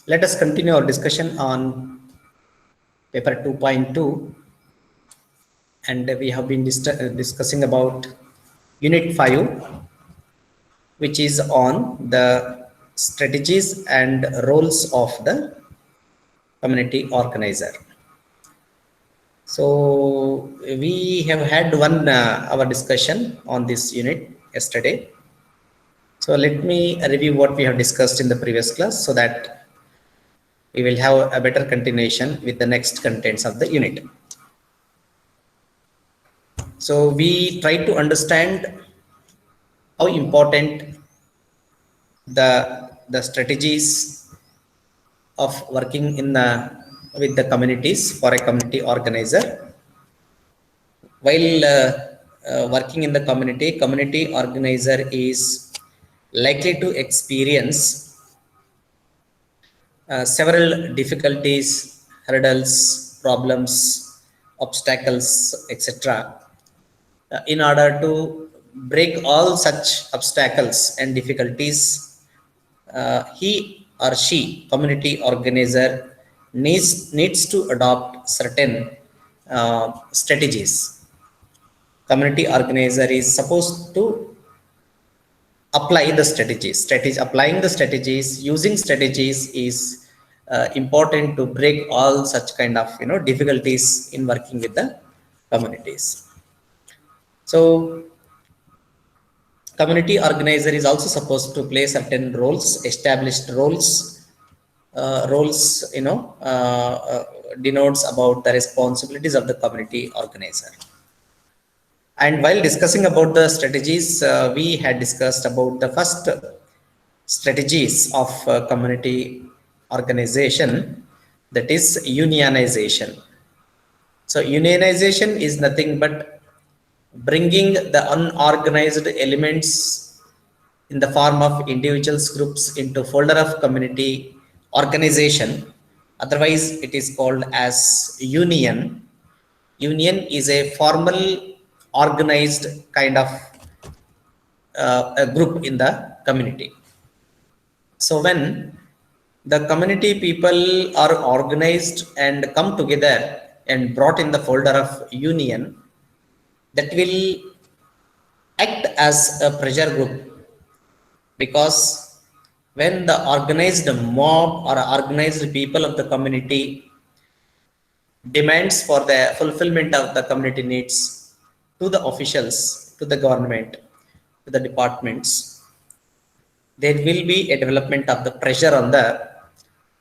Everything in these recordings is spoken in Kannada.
Let us continue our discussion on paper 2.2, and we have been discussing about unit 5, which is on the strategies and roles of the community organizer. So we have had one our discussion on this unit yesterday. So let me review what we have discussed in the previous class so that we will have a better continuation with the next contents of the unit. So we try to understand how important the strategies of working in with the communities for a community organizer. While working in the community organizer is likely to experience several difficulties, hurdles, problems, obstacles, etc. In order to break all such obstacles and difficulties, he or she, community organizer, needs to adopt certain strategies. Community organizer is supposed to apply the strategies. Applying the strategies, using strategies is important to break all such kind of difficulties in working with the communities. So community organizer is also supposed to play certain roles, established roles. Denotes about the responsibilities of the community organizer. And while discussing about the strategies, we had discussed about the first strategies of community organization, that is unionization. So unionization is nothing but bringing the unorganized elements in the form of individuals, groups into folder of community organization. Otherwise, it is called as union. Union is a formal organized kind of a group in the community. So when the community people are organized and come together and brought in the folder of union, that will act as a pressure group, because when the organized mob or organized people of the community demands for the fulfillment of the community needs to the officials, to the government, to the departments, there will be a development of the pressure on the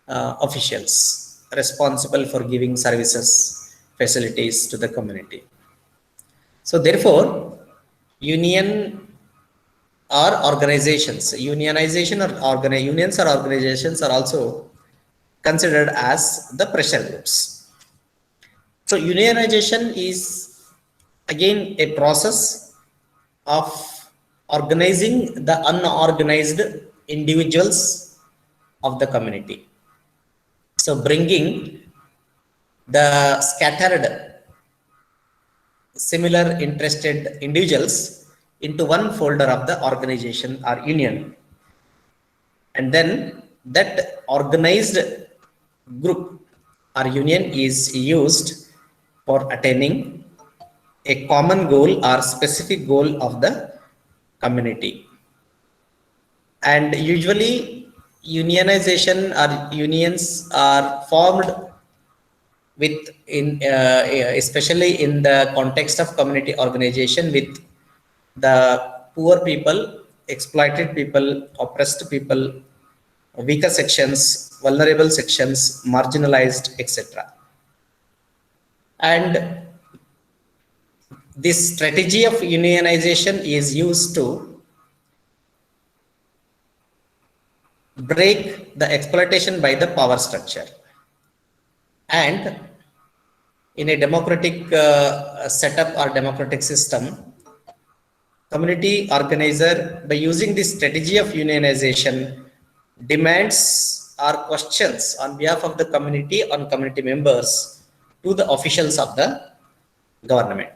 officials responsible for giving services, facilities to the community. So therefore, union or organizations, unions or organizations are also considered as the pressure groups. So unionization is again a process of organizing the unorganized individuals of the community. So bringing the scattered similar interested individuals into one folder of the organization or union, and then that organized group or union is used for attaining a common goal or specific goal of the community. And usually unionization or unions are formed with especially in the context of community organization with the poor people, exploited people, oppressed people, weaker sections, vulnerable sections, marginalized, etc. And this strategy of unionization is used to break the exploitation by the power structure. And in a democratic setup or democratic system, community organizer, by using this strategy of unionization, demands or questions on behalf of the community, on community members, to the officials of the government.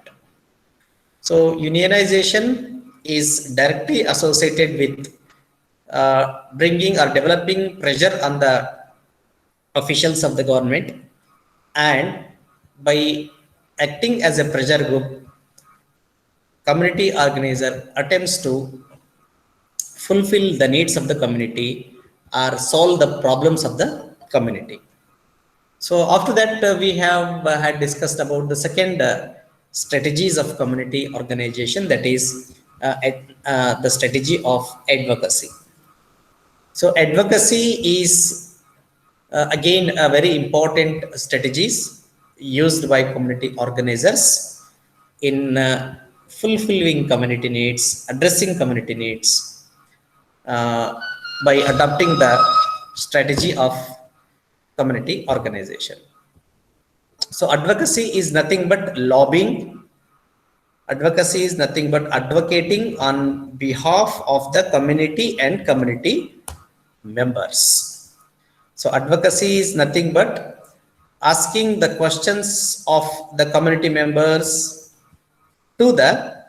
So unionization is directly associated with bringing or developing pressure on the officials of the government, and by acting as a pressure group, community organizer attempts to fulfill the needs of the community or solve the problems of the community. So after that, we have had discussed about the second strategies of community organization, that is the strategy of advocacy. So advocacy is again a very important strategies used by community organizers in fulfilling community needs, addressing community needs, uh, by adopting the strategy of community organization. So advocacy is nothing but lobbying. Advocacy is nothing but advocating on behalf of the community and community members. So advocacy is nothing but asking the questions of the community members to the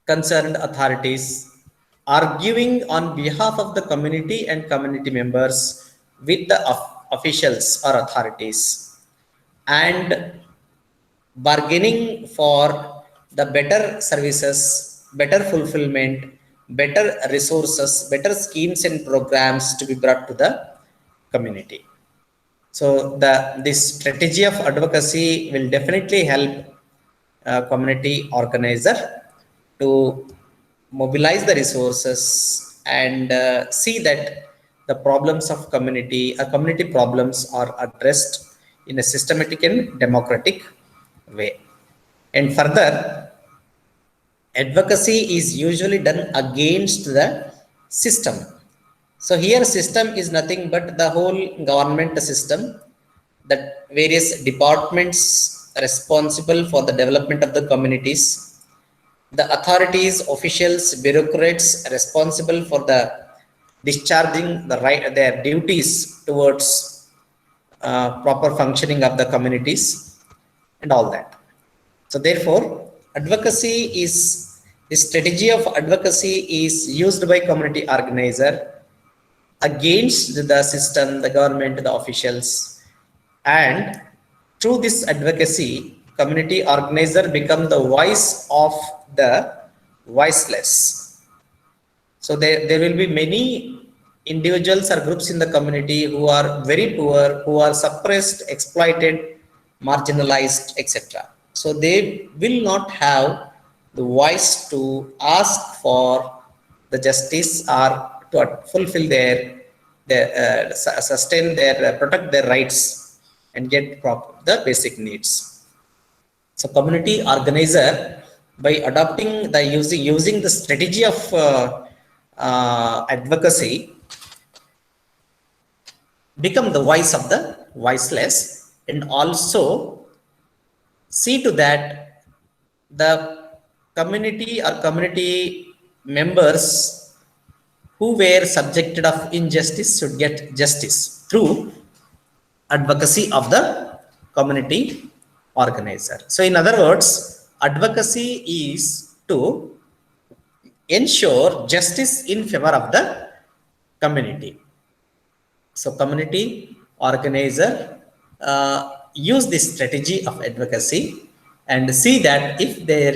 concerned authorities, arguing on behalf of the community and community members with the officials or authorities, and bargaining for the better services, better fulfillment, better resources, better schemes and programs to be brought to the community. So this strategy of advocacy will definitely help community organizer to mobilize the resources and see that the problems of community problems are addressed in a systematic and democratic way. And further, advocacy is usually done against the system. So here system is nothing but the whole government system, that various departments responsible for the development of the communities, the authorities, officials, bureaucrats responsible for the discharging their duties towards proper functioning of the communities and all that. So therefore, advocacy is, the strategy of advocacy is used by community organizer against the system, the government, the officials, and through this advocacy, community organizer become the voice of the voiceless. So there will be many individuals or groups in the community who are very poor, who are suppressed, exploited, marginalized, etc. So they will not have the voice to ask for the justice or to fulfill their sustain their protect their rights and get the basic needs. So community organizer, by adopting the using the strategy of advocacy, become the voice of the voiceless, and also see to that the community or community members who were subjected of injustice should get justice through advocacy of the community organizer. So in other words, advocacy is to ensure justice in favor of the community. So community organizer use this strategy of advocacy and see that if there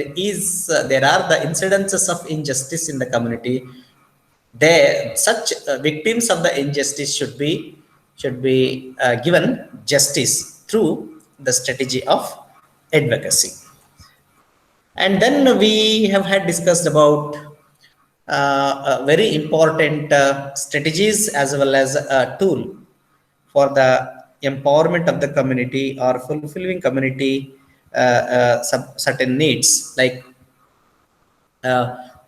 are the incidences of injustice in the community, such victims of the injustice should be given justice through the strategy of advocacy. And then we have had discussed about very important strategies as well as a tool for the empowerment of the community or fulfilling community certain needs, like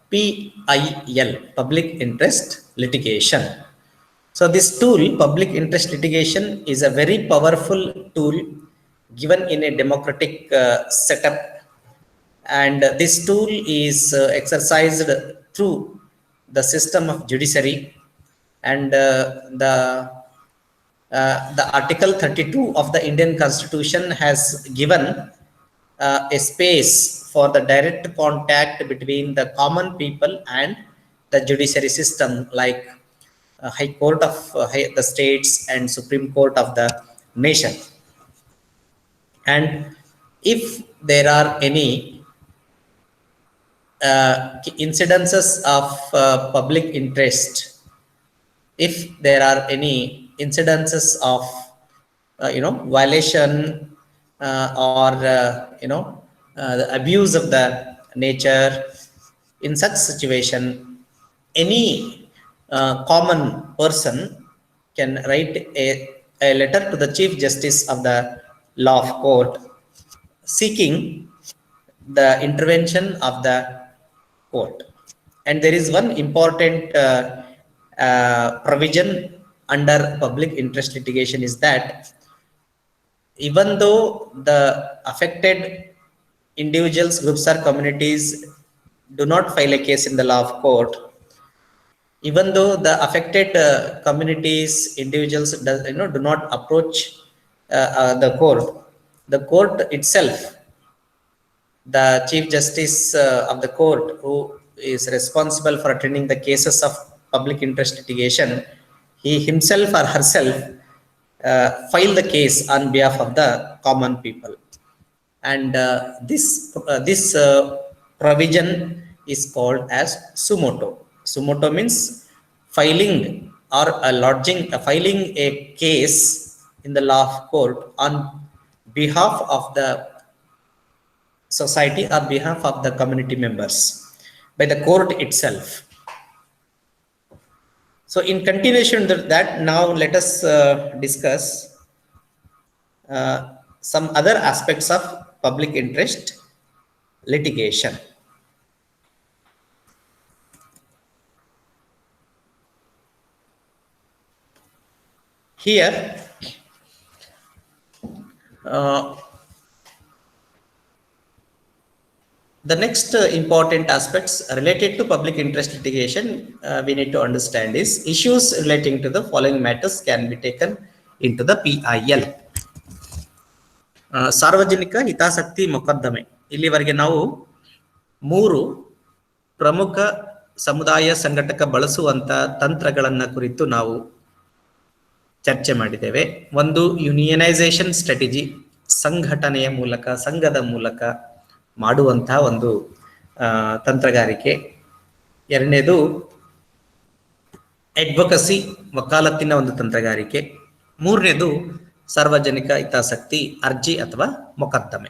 PIL, public interest litigation. So this tool, public interest litigation, is a very powerful tool given in a democratic setup, and this tool is exercised through the system of judiciary, and the Article 32 of the Indian Constitution has given a space for the direct contact between the common people and the judiciary system, like High Court of the states and Supreme Court of the nation. And if there are any incidences of public interest, if there are any incidences of violation or the abuse of the nature, in such situation any common person can write a letter to the Chief Justice of the Law of Court seeking the intervention of the court. And there is one important provision under public interest litigation, is that even though the affected individuals, groups or communities do not file a case in the law of court, even though the affected communities, individuals do not approach the court itself, the Chief Justice of the court, who is responsible for attending the cases of public interest litigation, he himself or herself file the case on behalf of the common people. And this provision is called as suo motu. Suo motu means filing or filing a case in the law of court on behalf of the society or behalf of the community members by the court itself. So in continuation to that, now let us discuss some other aspects of public interest litigation. Here the next important aspects related to public interest litigation we need to understand is issues relating to the following matters can be taken into the PIL. ಸಾರ್ವಜನಿಕ ಹಿತಾಸಕ್ತಿ ಮೊಕದ್ದಮೆ. ಇಲ್ಲಿವರೆಗೆ ನಾವು 3 ಪ್ರಮುಖ ಸಮುದಾಯ ಸಂಘಟಕ ಬಳಸುವಂತ ತಂತ್ರಗಳನ್ನ ಕುರಿತು ನಾವು ಚರ್ಚೆ ಮಾಡಿದ್ದೇವೆ. ಒಂದು ಯೂನಿಯನೈಸೇಷನ್ ಸ್ಟ್ರಾಟಜಿ, ಸಂಘಟನೆಯ ಮೂಲಕ, ಸಂಘದ ಮೂಲಕ ಮಾಡುವಂತಹ ಒಂದು ತಂತ್ರಗಾರಿಕೆ. ಎರಡನೇದು ಅಡ್ವೊಕಸಿ, ವಕಾಲತ್ತಿನ ಒಂದು ತಂತ್ರಗಾರಿಕೆ. ಮೂರನೇದು ಸಾರ್ವಜನಿಕ ಹಿತಾಸಕ್ತಿ ಅರ್ಜಿ ಅಥವಾ ಮೊಕದ್ದಮೆ.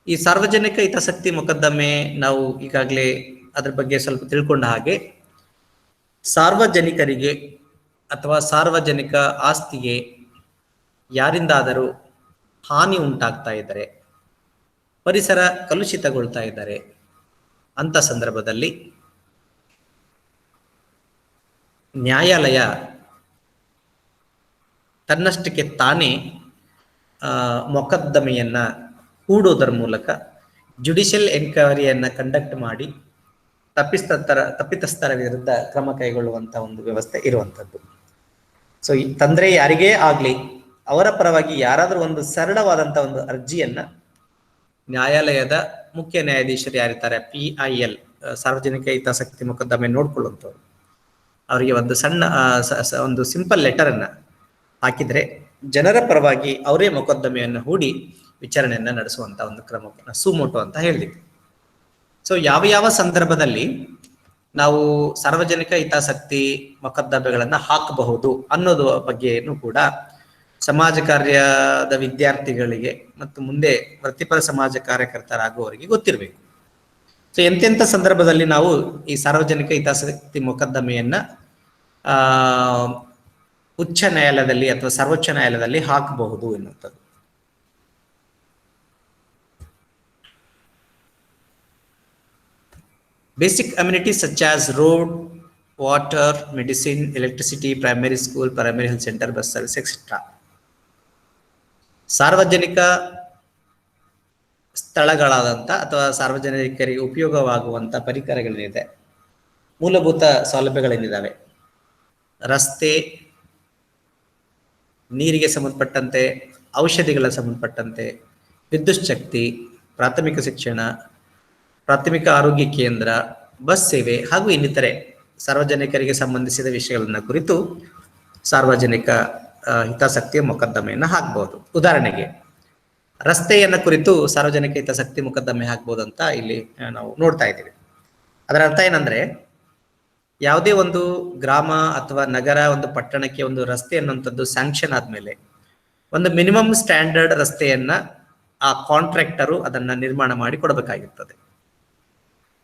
ಈ ಸಾರ್ವಜನಿಕ ಹಿತಾಸಕ್ತಿ ಮೊಕದ್ದಮೆ ನಾವು ಈಗಾಗಲೇ ಅದ್ರ ಬಗ್ಗೆ ಸ್ವಲ್ಪ ತಿಳ್ಕೊಂಡ ಹಾಗೆ, ಸಾರ್ವಜನಿಕರಿಗೆ ಅಥವಾ ಸಾರ್ವಜನಿಕ ಆಸ್ತಿಗೆ ಯಾರಿಂದಾದರೂ ಹಾನಿ ಉಂಟಾಗ್ತಾ ಇದ್ದರೆ, ಪರಿಸರ ಕಲುಷಿತಗೊಳ್ತಾ ಇದ್ದಾರೆ ಅಂತ ಸಂದರ್ಭದಲ್ಲಿ ನ್ಯಾಯಾಲಯ ತನ್ನಷ್ಟಕ್ಕೆ ತಾನೇ ಮೊಕದ್ದಮೆಯನ್ನ ಹೂಡೋದರ ಮೂಲಕ ಜುಡಿಷಿಯಲ್ ಎನ್ಕ್ವೈರಿಯನ್ನ ಕಂಡಕ್ಟ್ ಮಾಡಿ ತಪ್ಪಿತಸ್ಥರ ವಿರುದ್ಧ ಕ್ರಮ ಕೈಗೊಳ್ಳುವಂತ ಒಂದು ವ್ಯವಸ್ಥೆ ಇರುವಂತದ್ದು. ಸೊ ಈ ತಂದ್ರೆ ಯಾರಿಗೇ ಆಗ್ಲಿ, ಅವರ ಪರವಾಗಿ ಯಾರಾದ್ರೂ ಒಂದು ಸರಳವಾದಂತ ಒಂದು ಅರ್ಜಿಯನ್ನ ನ್ಯಾಯಾಲಯದ ಮುಖ್ಯ ನ್ಯಾಯಾಧೀಶರು ಯಾರಿರ್ತಾರೆ, PIL ಸಾರ್ವಜನಿಕ ಹಿತಾಸಕ್ತಿ ಮೊಕದ್ದಮೆ ನೋಡ್ಕೊಳ್ಳುವಂಥವ್ರು, ಅವರಿಗೆ ಒಂದು ಸಣ್ಣ ಒಂದು ಸಿಂಪಲ್ ಲೆಟರ್ ಅನ್ನ ಹಾಕಿದ್ರೆ ಜನರ ಪರವಾಗಿ ಅವರೇ ಮೊಕದ್ದಮೆಯನ್ನು ಹೂಡಿ ವಿಚಾರಣೆಯನ್ನ ನಡೆಸುವಂತ ಒಂದು ಕ್ರಮವನ್ನು ಸುೋ ಮೊಟು ಅಂತ ಹೇಳಿದ್ವಿ. ಸೊ ಯಾವ ಸಂದರ್ಭದಲ್ಲಿ ನಾವು ಸಾರ್ವಜನಿಕ ಹಿತಾಸಕ್ತಿ ಮೊಕದ್ದಮೆಗಳನ್ನ ಹಾಕಬಹುದು ಅನ್ನೋದು ಬಗ್ಗೆನೂ ಕೂಡ ಸಮಾಜ ಕಾರ್ಯದ ವಿದ್ಯಾರ್ಥಿಗಳಿಗೆ ಮತ್ತು ಮುಂದೆ ವೃತ್ತಿಪರ ಸಮಾಜ ಕಾರ್ಯಕರ್ತರಾಗುವವರಿಗೆ ಗೊತ್ತಿರಬೇಕು. ಸೊ ಎಂತೆಂಥ ಸಂದರ್ಭದಲ್ಲಿ ನಾವು ಈ ಸಾರ್ವಜನಿಕ ಹಿತಾಸಕ್ತಿ ಮೊಕದ್ದಮೆಯನ್ನ ಉಚ್ಚ ನ್ಯಾಯಾಲಯದಲ್ಲಿ ಅಥವಾ ಸರ್ವೋಚ್ಚ ನ್ಯಾಯಾಲಯದಲ್ಲಿ ಹಾಕಬಹುದು ಎನ್ನುವಂಥದ್ದು. Basic amenities such as road, water, medicine, electricity, primary school, primary health center, bus service, etc. ಸಾರ್ವಜನಿಕ ಸ್ಥಳಗಳಾದಂಥ ಅಥವಾ ಸಾರ್ವಜನಿಕರಿಗೆ ಉಪಯೋಗವಾಗುವಂಥ ಪರಿಕರಗಳೇನಿದೆ, ಮೂಲಭೂತ ಸೌಲಭ್ಯಗಳೇನಿದ್ದಾವೆ, ರಸ್ತೆ, ನೀರಿಗೆ ಸಂಬಂಧಪಟ್ಟಂತೆ, ಔಷಧಿಗಳ ಸಂಬಂಧಪಟ್ಟಂತೆ, ವಿದ್ಯುತ್ ಶಕ್ತಿ, ಪ್ರಾಥಮಿಕ ಶಿಕ್ಷಣ, ಪ್ರಾಥಮಿಕ ಆರೋಗ್ಯ ಕೇಂದ್ರ, ಬಸ್ ಸೇವೆ ಹಾಗೂ ಇನ್ನಿತರೆ ಸಾರ್ವಜನಿಕರಿಗೆ ಸಂಬಂಧಿಸಿದ ವಿಷಯಗಳನ್ನ ಕುರಿತು ಸಾರ್ವಜನಿಕ ಹಿತಾಸಕ್ತಿಯ ಮೊಕದ್ದಮೆಯನ್ನು ಹಾಕ್ಬಹುದು. ಉದಾಹರಣೆಗೆ ರಸ್ತೆಯನ್ನ ಕುರಿತು ಸಾರ್ವಜನಿಕ ಹಿತಾಸಕ್ತಿ ಮೊಕದ್ದಮೆ ಹಾಕ್ಬೋದು ಅಂತ ಇಲ್ಲಿ ನಾವು ನೋಡ್ತಾ ಇದ್ದೀವಿ. ಅದರ ಅರ್ಥ ಏನಂದ್ರೆ, ಯಾವುದೇ ಒಂದು ಗ್ರಾಮ ಅಥವಾ ನಗರ, ಒಂದು ಪಟ್ಟಣಕ್ಕೆ ಒಂದು ರಸ್ತೆ ಅನ್ನುವಂಥದ್ದು ಸ್ಯಾಂಕ್ಷನ್ ಆದ್ಮೇಲೆ ಒಂದು ಮಿನಿಮಮ್ ಸ್ಟ್ಯಾಂಡರ್ಡ್ ರಸ್ತೆಯನ್ನ ಆ ಕಾಂಟ್ರಾಕ್ಟರು ಅದನ್ನ ನಿರ್ಮಾಣ ಮಾಡಿ ಕೊಡಬೇಕಾಗಿರ್ತದೆ.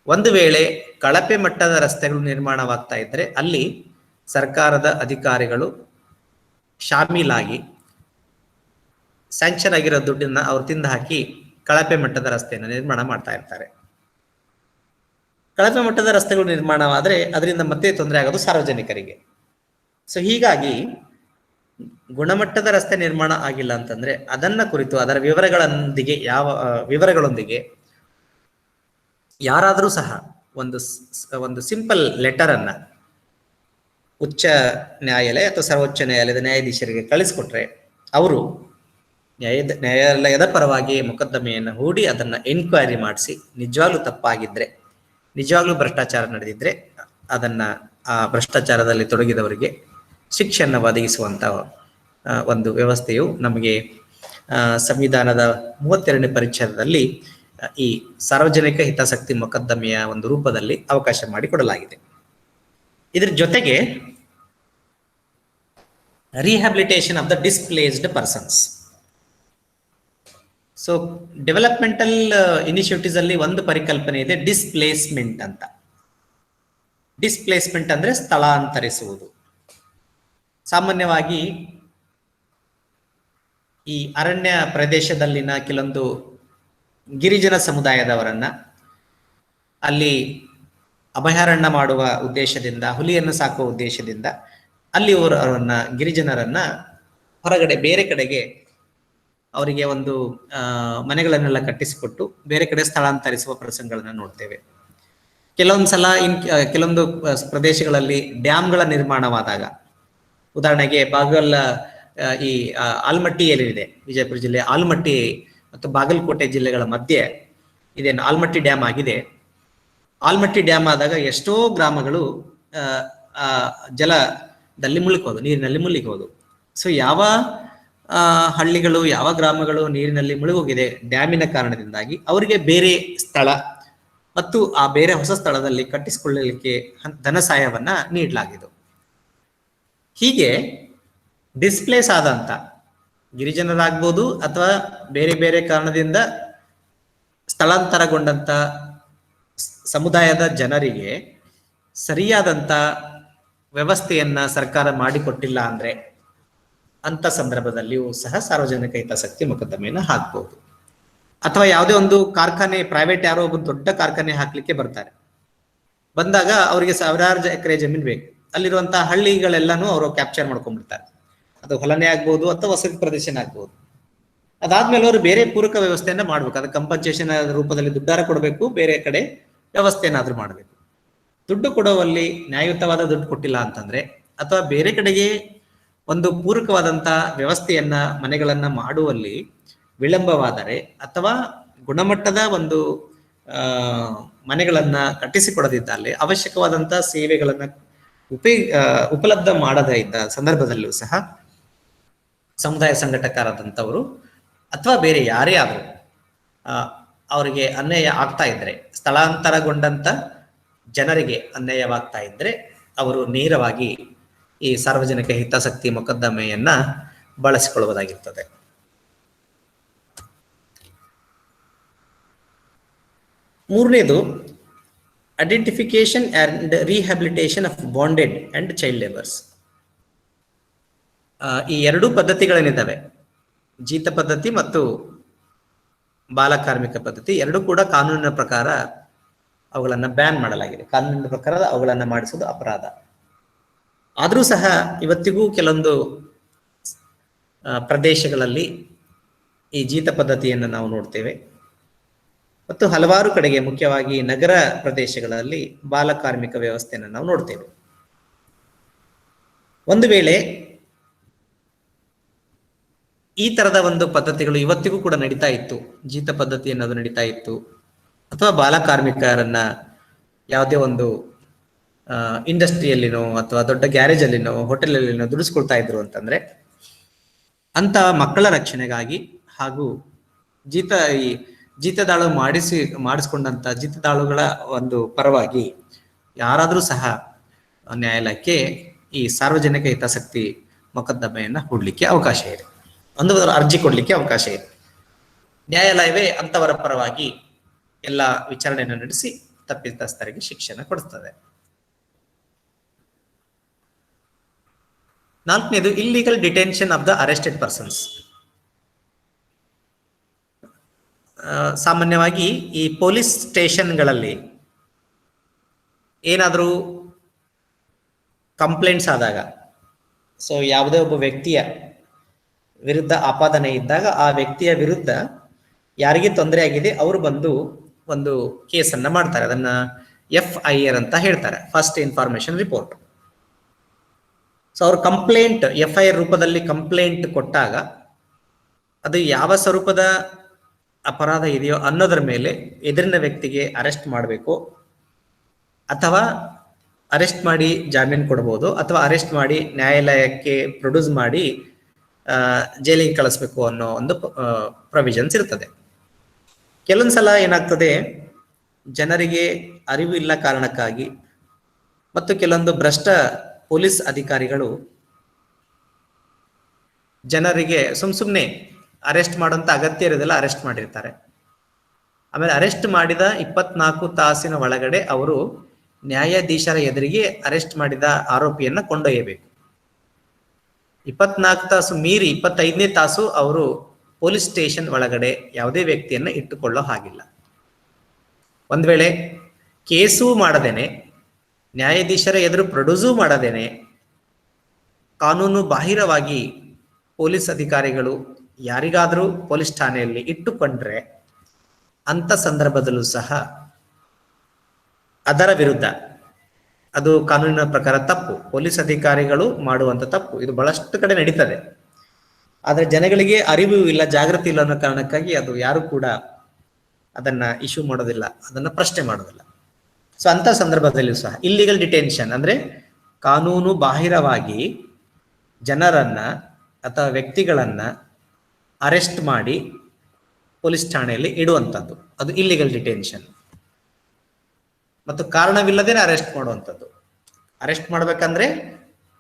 ಒಂದು ವೇಳೆ ಕಳಪೆ ಮಟ್ಟದ ರಸ್ತೆಗಳು ನಿರ್ಮಾಣವಾಗ್ತಾ ಇದ್ರೆ ಅಲ್ಲಿ ಸರ್ಕಾರದ ಅಧಿಕಾರಿಗಳು ಶಾಮೀಲಾಗಿ ಸ್ಯಾಂಕ್ಷನ್ ಆಗಿರೋ ದುಡ್ಡನ್ನ ಅವ್ರು ತಿಂದು ಹಾಕಿ ಕಳಪೆ ಮಟ್ಟದ ರಸ್ತೆಯನ್ನು ನಿರ್ಮಾಣ ಮಾಡ್ತಾ ಇರ್ತಾರೆ. ಕಳಪೆ ಮಟ್ಟದ ರಸ್ತೆಗಳು ನಿರ್ಮಾಣವಾದರೆ ಅದರಿಂದ ಮತ್ತೆ ತೊಂದರೆ ಆಗೋದು ಸಾರ್ವಜನಿಕರಿಗೆ. ಸೊ ಹೀಗಾಗಿ ಗುಣಮಟ್ಟದ ರಸ್ತೆ ನಿರ್ಮಾಣ ಆಗಿಲ್ಲ ಅಂತಂದ್ರೆ ಅದನ್ನ ಕುರಿತು ಅದರ ವಿವರಗಳೊಂದಿಗೆ ಯಾರಾದರೂ ಸಹ ಒಂದು ಸಿಂಪಲ್ ಲೆಟರ್ ಅನ್ನ ಉಚ್ಚ ನ್ಯಾಯಾಲಯ ಅಥವಾ ಸರ್ವೋಚ್ಚ ನ್ಯಾಯಾಲಯದ ನ್ಯಾಯಾಧೀಶರಿಗೆ ಕಳಿಸ್ಕೊಟ್ರೆ ಅವರು ನ್ಯಾಯಾಲಯದ ಪರವಾಗಿ ಮೊಕದ್ದಮೆಯನ್ನು ಹೂಡಿ ಅದನ್ನ ಎನ್ಕ್ವೈರಿ ಮಾಡಿಸಿ ನಿಜವಾಗ್ಲೂ ತಪ್ಪಾಗಿದ್ರೆ, ನಿಜವಾಗ್ಲೂ ಭ್ರಷ್ಟಾಚಾರ ನಡೆದಿದ್ರೆ ಅದನ್ನ ಆ ಭ್ರಷ್ಟಾಚಾರದಲ್ಲಿ ತೊಡಗಿದವರಿಗೆ ಶಿಕ್ಷೆಯನ್ನು ಒದಗಿಸುವಂತ ಒಂದು ವ್ಯವಸ್ಥೆಯು ನಮಗೆ ಸಂವಿಧಾನದ 32ನೇ ಪರಿಚ್ಛೇದದಲ್ಲಿ ಈ ಸಾರ್ವಜನಿಕ ಹಿತಾಸಕ್ತಿ ಮೊಕದ್ದಮೆಯ ಒಂದು ರೂಪದಲ್ಲಿ ಅವಕಾಶ ಮಾಡಿಕೊಡಲಾಗಿದೆ. ಇದರ ಜೊತೆಗೆ rehabilitation of the displaced persons. So developmental initiatives ಅಲ್ಲಿ ಒಂದು ಪರಿಕಲ್ಪನೆ ಇದೆ, ಡಿಸ್ಪ್ಲೇಸ್ಮೆಂಟ್ ಅಂತ. ಡಿಸ್ಪ್ಲೇಸ್ಮೆಂಟ್ ಅಂದ್ರೆ ಸ್ಥಳಾಂತರಿಸುವುದು. ಸಾಮಾನ್ಯವಾಗಿ ಈ ಅರಣ್ಯ ಪ್ರದೇಶದಲ್ಲಿನ ಕೆಲವೊಂದು ಗಿರಿಜನ ಸಮುದಾಯದವರನ್ನ ಅಲ್ಲಿ ಅಭಯಾರಣ್ಯ ಮಾಡುವ ಉದ್ದೇಶದಿಂದ, ಹುಲಿಯನ್ನು ಸಾಕುವ ಉದ್ದೇಶದಿಂದ ಅಲ್ಲಿ ಅವರನ್ನ ಗಿರಿಜನರನ್ನ ಹೊರಗಡೆ ಬೇರೆ ಕಡೆಗೆ ಅವರಿಗೆ ಒಂದು ಮನೆಗಳನ್ನೆಲ್ಲ ಕಟ್ಟಿಸಿಕೊಟ್ಟು ಬೇರೆ ಕಡೆ ಸ್ಥಳಾಂತರಿಸುವ ಪ್ರಸಂಗಗಳನ್ನ ನೋಡ್ತೇವೆ. ಕೆಲವೊಂದ್ಸಲ ಕೆಲವೊಂದು ಪ್ರದೇಶಗಳಲ್ಲಿ ಡ್ಯಾಮ್ಗಳ ನಿರ್ಮಾಣವಾದಾಗ, ಉದಾಹರಣೆಗೆ ಬಾಗಲ್ ಈ ಆಲ್ಮಟ್ಟಿ ಏನಿದೆ, ವಿಜಯಪುರ ಜಿಲ್ಲೆ ಆಲ್ಮಟ್ಟಿ ಮತ್ತು ಬಾಗಲಕೋಟೆ ಜಿಲ್ಲೆಗಳ ಮಧ್ಯೆ ಇದೇನು ಆಲ್ಮಟ್ಟಿ ಡ್ಯಾಮ್ ಆಗಿದೆ. ಆಲ್ಮಟ್ಟಿ ಡ್ಯಾಮ್ ಆದಾಗ ಎಷ್ಟೋ ಗ್ರಾಮಗಳು ಜಲದಲ್ಲಿ ಮುಳುಗೋದು, ನೀರಿನಲ್ಲಿ ಮುಳುಗೋದು. ಸೊ ಯಾವ ಹಳ್ಳಿಗಳು, ಯಾವ ಗ್ರಾಮಗಳು ನೀರಿನಲ್ಲಿ ಮುಳುಗೋಗಿದೆ ಡ್ಯಾಮಿನ ಕಾರಣದಿಂದಾಗಿ ಅವರಿಗೆ ಬೇರೆ ಸ್ಥಳ ಮತ್ತು ಆ ಬೇರೆ ಹೊಸ ಸ್ಥಳದಲ್ಲಿ ಕಟ್ಟಿಸಿಕೊಳ್ಳಲಿಕ್ಕೆ ಧನ ಸಹಾಯವನ್ನ ನೀಡಲಾಗಿದೆ. ಹೀಗೆ ಡಿಸ್ಪ್ಲೇಸ್ ಆದಂತ ಗಿರಿಜನರಾಗ್ಬೋದು ಅಥವಾ ಬೇರೆ ಬೇರೆ ಕಾರಣದಿಂದ ಸ್ಥಳಾಂತರಗೊಂಡಂತ ಸಮುದಾಯದ ಜನರಿಗೆ ಸರಿಯಾದಂತ ವ್ಯವಸ್ಥೆಯನ್ನ ಸರ್ಕಾರ ಮಾಡಿಕೊಟ್ಟಿಲ್ಲ ಅಂದ್ರೆ ಅಂತ ಸಂದರ್ಭದಲ್ಲಿಯೂ ಸಹ ಸಾರ್ವಜನಿಕ ಹಿತಾಸಕ್ತಿ ಮೊಕದ್ದಮೆಯನ್ನು ಹಾಕ್ಬಹುದು. ಅಥವಾ ಯಾವುದೇ ಒಂದು ಕಾರ್ಖಾನೆ, ಪ್ರೈವೇಟ್ ಯಾರೋ ಒಬ್ಬ ದೊಡ್ಡ ಕಾರ್ಖಾನೆ ಹಾಕ್ಲಿಕ್ಕೆ ಬರ್ತಾರೆ, ಬಂದಾಗ ಅವರಿಗೆ ಸಾವಿರಾರು ಎಕರೆ ಜಮೀನು ಬೇಕು. ಅಲ್ಲಿರುವಂತಹ ಹಳ್ಳಿಗಳೆಲ್ಲಾನು ಅವರು ಕ್ಯಾಪ್ಚರ್ ಮಾಡ್ಕೊಂಡ್ಬಿಡ್ತಾರೆ. ಅದು ಹೊಲನೆ ಆಗ್ಬೋದು ಅಥವಾ ವಸತಿ ಪ್ರದೇಶನ ಆಗ್ಬೋದು. ಅದಾದ್ಮೇಲೆ ಅವರು ಬೇರೆ ಪೂರಕ ವ್ಯವಸ್ಥೆಯನ್ನ ಮಾಡ್ಬೇಕು. ಅದು ಕಂಪನ್ಸೇಷನ್ ರೂಪದಲ್ಲಿ ದುಡ್ಡಾರ ಕೊಡಬೇಕು, ಬೇರೆ ಕಡೆ ವ್ಯವಸ್ಥೆಯನ್ನಾದ್ರೂ ಮಾಡಬೇಕು. ದುಡ್ಡು ಕೊಡುವಲ್ಲಿ ನ್ಯಾಯಯುತವಾದ ದುಡ್ಡು ಕೊಟ್ಟಿಲ್ಲ ಅಂತಂದ್ರೆ, ಅಥವಾ ಬೇರೆ ಕಡೆಗೆ ಒಂದು ಪೂರಕವಾದಂತ ವ್ಯವಸ್ಥೆಯನ್ನ ಮನೆಗಳನ್ನ ಮಾಡುವಲ್ಲಿ ವಿಳಂಬವಾದರೆ, ಅಥವಾ ಗುಣಮಟ್ಟದ ಒಂದು ಮನೆಗಳನ್ನ ಕಟ್ಟಿಸಿಕೊಡದಿದ್ದಲ್ಲಿ ಅವಶ್ಯಕವಾದಂತ ಸೇವೆಗಳನ್ನ ಉಪಲಬ್ಧ ಮಾಡದೇ ಇದ್ದ ಸಂದರ್ಭದಲ್ಲೂ ಸಹ ಸಮುದಾಯ ಸಂಘಟಕರಾದಂಥವರು ಅಥವಾ ಬೇರೆ ಯಾರೇ ಆದರೂ ಅವರಿಗೆ ಅನ್ಯಾಯ ಆಗ್ತಾ ಇದ್ರೆ, ಸ್ಥಳಾಂತರಗೊಂಡಂತ ಜನರಿಗೆ ಅನ್ಯಾಯವಾಗ್ತಾ ಇದ್ರೆ ಅವರು ನೇರವಾಗಿ ಈ ಸಾರ್ವಜನಿಕ ಹಿತಾಸಕ್ತಿ ಮೊಕದ್ದಮೆಯನ್ನ ಬಳಸಿಕೊಳ್ಳಬಹುದಾಗಿರ್ತದೆ. ಮೂರನೇದು identification and rehabilitation of bonded and child labours. ಈ ಎರಡೂ ಪದ್ಧತಿಗಳೇನಿದ್ದಾವೆ, ಜೀತ ಪದ್ಧತಿ ಮತ್ತು ಬಾಲ ಕಾರ್ಮಿಕ ಪದ್ಧತಿ, ಎರಡೂ ಕೂಡ ಕಾನೂನಿನ ಪ್ರಕಾರ ಅವುಗಳನ್ನ ಬ್ಯಾನ್ ಮಾಡಲಾಗಿದೆ. ಕಾನೂನಿನ ಪ್ರಕಾರ ಅವುಗಳನ್ನ ಮಾಡಿಸೋದು ಅಪರಾಧ. ಆದರೂ ಸಹ ಇವತ್ತಿಗೂ ಕೆಲವೊಂದು ಪ್ರದೇಶಗಳಲ್ಲಿ ಈ ಜೀತ ಪದ್ಧತಿಯನ್ನು ನಾವು ನೋಡ್ತೇವೆ ಮತ್ತು ಹಲವಾರು ಕಡೆಗೆ, ಮುಖ್ಯವಾಗಿ ನಗರ ಪ್ರದೇಶಗಳಲ್ಲಿ ಬಾಲ ಕಾರ್ಮಿಕ ವ್ಯವಸ್ಥೆಯನ್ನು ನಾವು ನೋಡ್ತೇವೆ. ಒಂದು ವೇಳೆ ಈ ತರದ ಒಂದು ಪದ್ಧತಿಗಳು ಇವತ್ತಿಗೂ ಕೂಡ ನಡೀತಾ ಇತ್ತು, ಜೀತ ಪದ್ಧತಿ ಅನ್ನೋದು ನಡೀತಾ ಇತ್ತು, ಅಥವಾ ಬಾಲ ಕಾರ್ಮಿಕರನ್ನ ಯಾವುದೇ ಒಂದು ಇಂಡಸ್ಟ್ರಿಯಲ್ಲಿನೋ ಅಥವಾ ದೊಡ್ಡ ಗ್ಯಾರೇಜ್ ಅಲ್ಲಿನೋ ಹೋಟೆಲಲ್ಲಿನೋ ದುಡಿಸ್ಕೊಳ್ತಾ ಇದ್ರು ಅಂತಂದ್ರೆ ಅಂತ ಮಕ್ಕಳ ರಕ್ಷಣೆಗಾಗಿ ಹಾಗೂ ಈ ಜೀತದಾಳು ಮಾಡಿಸ್ಕೊಂಡಂತ ಜೀತದಾಳುಗಳ ಒಂದು ಪರವಾಗಿ ಯಾರಾದರೂ ಸಹ ನ್ಯಾಯಾಲಯಕ್ಕೆ ಈ ಸಾರ್ವಜನಿಕ ಹಿತಾಸಕ್ತಿ ಮೊಕದ್ದಮೆಯನ್ನ ಹೂಡ್ಲಿಕ್ಕೆ ಅವಕಾಶ ಇದೆ, ಒಂದು ಅರ್ಜಿ ಕೊಡ್ಲಿಕ್ಕೆ ಅವಕಾಶ ಇದೆ. ನ್ಯಾಯಾಲಯವೇ ಅಂತವರ ಪರವಾಗಿ ಎಲ್ಲ ವಿಚಾರಣೆಯನ್ನು ನಡೆಸಿ ತಪ್ಪಿತಸ್ಥರಿಗೆ ಶಿಕ್ಷೆಯನ್ನು ಕೊಡಿಸ್ತದೆ. 4ನೇದು illegal detention of the arrested persons. ಸಾಮಾನ್ಯವಾಗಿ ಈ ಪೊಲೀಸ್ ಸ್ಟೇಷನ್ಗಳಲ್ಲಿ ಏನಾದರೂ ಕಂಪ್ಲೇಂಟ್ಸ್ ಆದಾಗ, ಸೊ ಯಾವುದೇ ಒಬ್ಬ ವ್ಯಕ್ತಿಯ ವಿರುದ್ಧ ಆಪಾದನೆ ಇದ್ದಾಗ ಆ ವ್ಯಕ್ತಿಯ ವಿರುದ್ಧ ಯಾರಿಗೆ ತೊಂದರೆ ಆಗಿದೆ ಅವರು ಬಂದು ಒಂದು ಕೇಸನ್ನ ಮಾಡ್ತಾರೆ. ಅದನ್ನ FIR ಅಂತ ಹೇಳ್ತಾರೆ, ಫಸ್ಟ್ ಇನ್ಫಾರ್ಮೇಶನ್ ರಿಪೋರ್ಟ್. ಸೊ ಅವ್ರು ಕಂಪ್ಲೇಂಟ್ FIR ರೂಪದಲ್ಲಿ ಕಂಪ್ಲೇಂಟ್ ಕೊಟ್ಟಾಗ ಅದು ಯಾವ ಸ್ವರೂಪದ ಅಪರಾಧ ಇದೆಯೋ ಅನ್ನೋದರ ಮೇಲೆ ಎದುರಿನ ವ್ಯಕ್ತಿಗೆ ಅರೆಸ್ಟ್ ಮಾಡಬೇಕು ಅಥವಾ ಅರೆಸ್ಟ್ ಮಾಡಿ ಜಾಮೀನು ಕೊಡಬಹುದು ಅಥವಾ ಅರೆಸ್ಟ್ ಮಾಡಿ ನ್ಯಾಯಾಲಯಕ್ಕೆ ಪ್ರೊಡ್ಯೂಸ್ ಮಾಡಿ ಜೈಲಿಗೆ ಕಳಿಸ್ಬೇಕು ಅನ್ನೋ ಒಂದು ಪ್ರೊವಿಷನ್ಸ್ ಇರ್ತದೆ. ಕೆಲವೊಂದ್ಸಲ ಏನಾಗ್ತದೆ, ಜನರಿಗೆ ಅರಿವು ಇಲ್ಲ ಕಾರಣಕ್ಕಾಗಿ ಮತ್ತು ಕೆಲವೊಂದು ಭ್ರಷ್ಟ ಪೊಲೀಸ್ ಅಧಿಕಾರಿಗಳು ಜನರಿಗೆ ಸುಮ್ನೆ ಅರೆಸ್ಟ್ ಮಾಡುವಂತ ಅಗತ್ಯ ಇರೋದಿಲ್ಲ, ಅರೆಸ್ಟ್ ಮಾಡಿರ್ತಾರೆ. ಆಮೇಲೆ ಅರೆಸ್ಟ್ ಮಾಡಿದ 24 ತಾಸಿನ ಒಳಗಡೆ ಅವರು ನ್ಯಾಯಾಧೀಶರ ಎದುರಿಗೆ ಅರೆಸ್ಟ್ ಮಾಡಿದ ಆರೋಪಿಯನ್ನ ಕೊಂಡೊಯ್ಯಬೇಕು. 24 ತಾಸು ಮೀರಿ 25ನೇ ತಾಸು ಅವರು ಪೊಲೀಸ್ ಸ್ಟೇಷನ್ ಒಳಗಡೆ ಯಾವುದೇ ವ್ಯಕ್ತಿಯನ್ನ ಇಟ್ಟುಕೊಳ್ಳೋ ಹಾಗಿಲ್ಲ. ಒಂದ್ ವೇಳೆ ಕೇಸು ಮಾಡದೇನೆ, ನ್ಯಾಯಾಧೀಶರ ಎದುರು ಪ್ರೊಡ್ಯೂಸು ಮಾಡದೇನೆ ಕಾನೂನು ಬಾಹಿರವಾಗಿ ಪೊಲೀಸ್ ಅಧಿಕಾರಿಗಳು ಯಾರಿಗಾದರೂ ಪೊಲೀಸ್ ಠಾಣೆಯಲ್ಲಿ ಇಟ್ಟುಕೊಂಡ್ರೆ ಅಂತ ಸಂದರ್ಭದಲ್ಲೂ ಸಹ ಅದರ ವಿರುದ್ಧ, ಅದು ಕಾನೂನಿನ ಪ್ರಕಾರ ತಪ್ಪು, ಪೊಲೀಸ್ ಅಧಿಕಾರಿಗಳು ಮಾಡುವಂತ ತಪ್ಪು. ಇದು ಬಹಳಷ್ಟು ಕಡೆ ನಡೀತದೆ, ಆದ್ರೆ ಜನಗಳಿಗೆ ಅರಿವು ಇಲ್ಲ, ಜಾಗೃತಿ ಇಲ್ಲ ಅನ್ನೋ ಕಾರಣಕ್ಕಾಗಿ ಅದು ಯಾರು ಕೂಡ ಅದನ್ನ ಇಶ್ಯೂ ಮಾಡೋದಿಲ್ಲ, ಅದನ್ನ ಪ್ರಶ್ನೆ ಮಾಡೋದಿಲ್ಲ. ಸೊ ಅಂತ ಸಂದರ್ಭದಲ್ಲಿಯೂ ಸಹ ಇಲ್ಲಿಗಲ್ ಡಿಟೆನ್ಷನ್ ಅಂದ್ರೆ ಕಾನೂನು ಬಾಹಿರವಾಗಿ ಜನರನ್ನ ಅಥವಾ ವ್ಯಕ್ತಿಗಳನ್ನ ಅರೆಸ್ಟ್ ಮಾಡಿ ಪೊಲೀಸ್ ಠಾಣೆಯಲ್ಲಿ ಇಡುವಂಥದ್ದು, ಅದು ಇಲ್ಲಿಗಲ್ ಡಿಟೆನ್ಷನ್. ಮತ್ತು ಕಾರಣವಿಲ್ಲದೇನೆ ಅರೆಸ್ಟ್ ಮಾಡುವಂಥದ್ದು. ಅರೆಸ್ಟ್ ಮಾಡ್ಬೇಕಂದ್ರೆ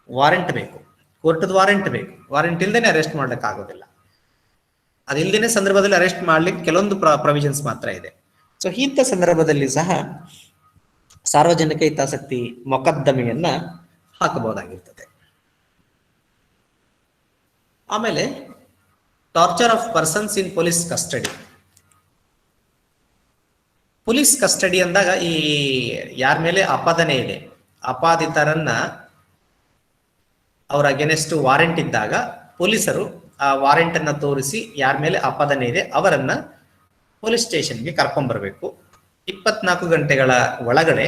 ವಾರೆಂಟ್ ಬೇಕು, ಕೋರ್ಟದ ವಾರೆಂಟ್ ಬೇಕು, ವಾರೆಂಟ್ ಇಲ್ದೇನೆ ಅರೆಸ್ಟ್ ಮಾಡ್ಲಿಕ್ಕೆ ಆಗೋದಿಲ್ಲ. ಅದಿಲ್ದೇನೆ ಸಂದರ್ಭದಲ್ಲಿ ಅರೆಸ್ಟ್ ಮಾಡ್ಲಿಕ್ಕೆ ಕೆಲವೊಂದು ಪ್ರೊವಿಷನ್ಸ್ ಮಾತ್ರ ಇದೆ. ಸೊ ಇಂಥ ಸಂದರ್ಭದಲ್ಲಿ ಸಹ ಸಾರ್ವಜನಿಕ ಹಿತಾಸಕ್ತಿ ಮೊಕದ್ದಮೆಯನ್ನ ಹಾಕಬಹುದಾಗಿರ್ತದೆ. ಆಮೇಲೆ torture of persons in police custody. Police custody ಅಂದಾಗ ಈ ಯಾರ ಮೇಲೆ ಆಪಾದನೆ ಇದೆ, ಆಪಾದಿತರನ್ನ ಅವರ ಅಗೇನೆಸ್ಟ್ ವಾರೆಂಟ್ ಇದ್ದಾಗ ಪೊಲೀಸರು ಆ ವಾರೆಂಟ್ ಅನ್ನ ತೋರಿಸಿ ಯಾರ ಮೇಲೆ ಆಪಾದನೆ ಇದೆ ಅವರನ್ನ ಪೊಲೀಸ್ ಸ್ಟೇಷನ್ಗೆ ಕರ್ಕೊಂಡ್ ಬರಬೇಕು. 24 ಗಂಟೆಗಳ ಒಳಗಡೆ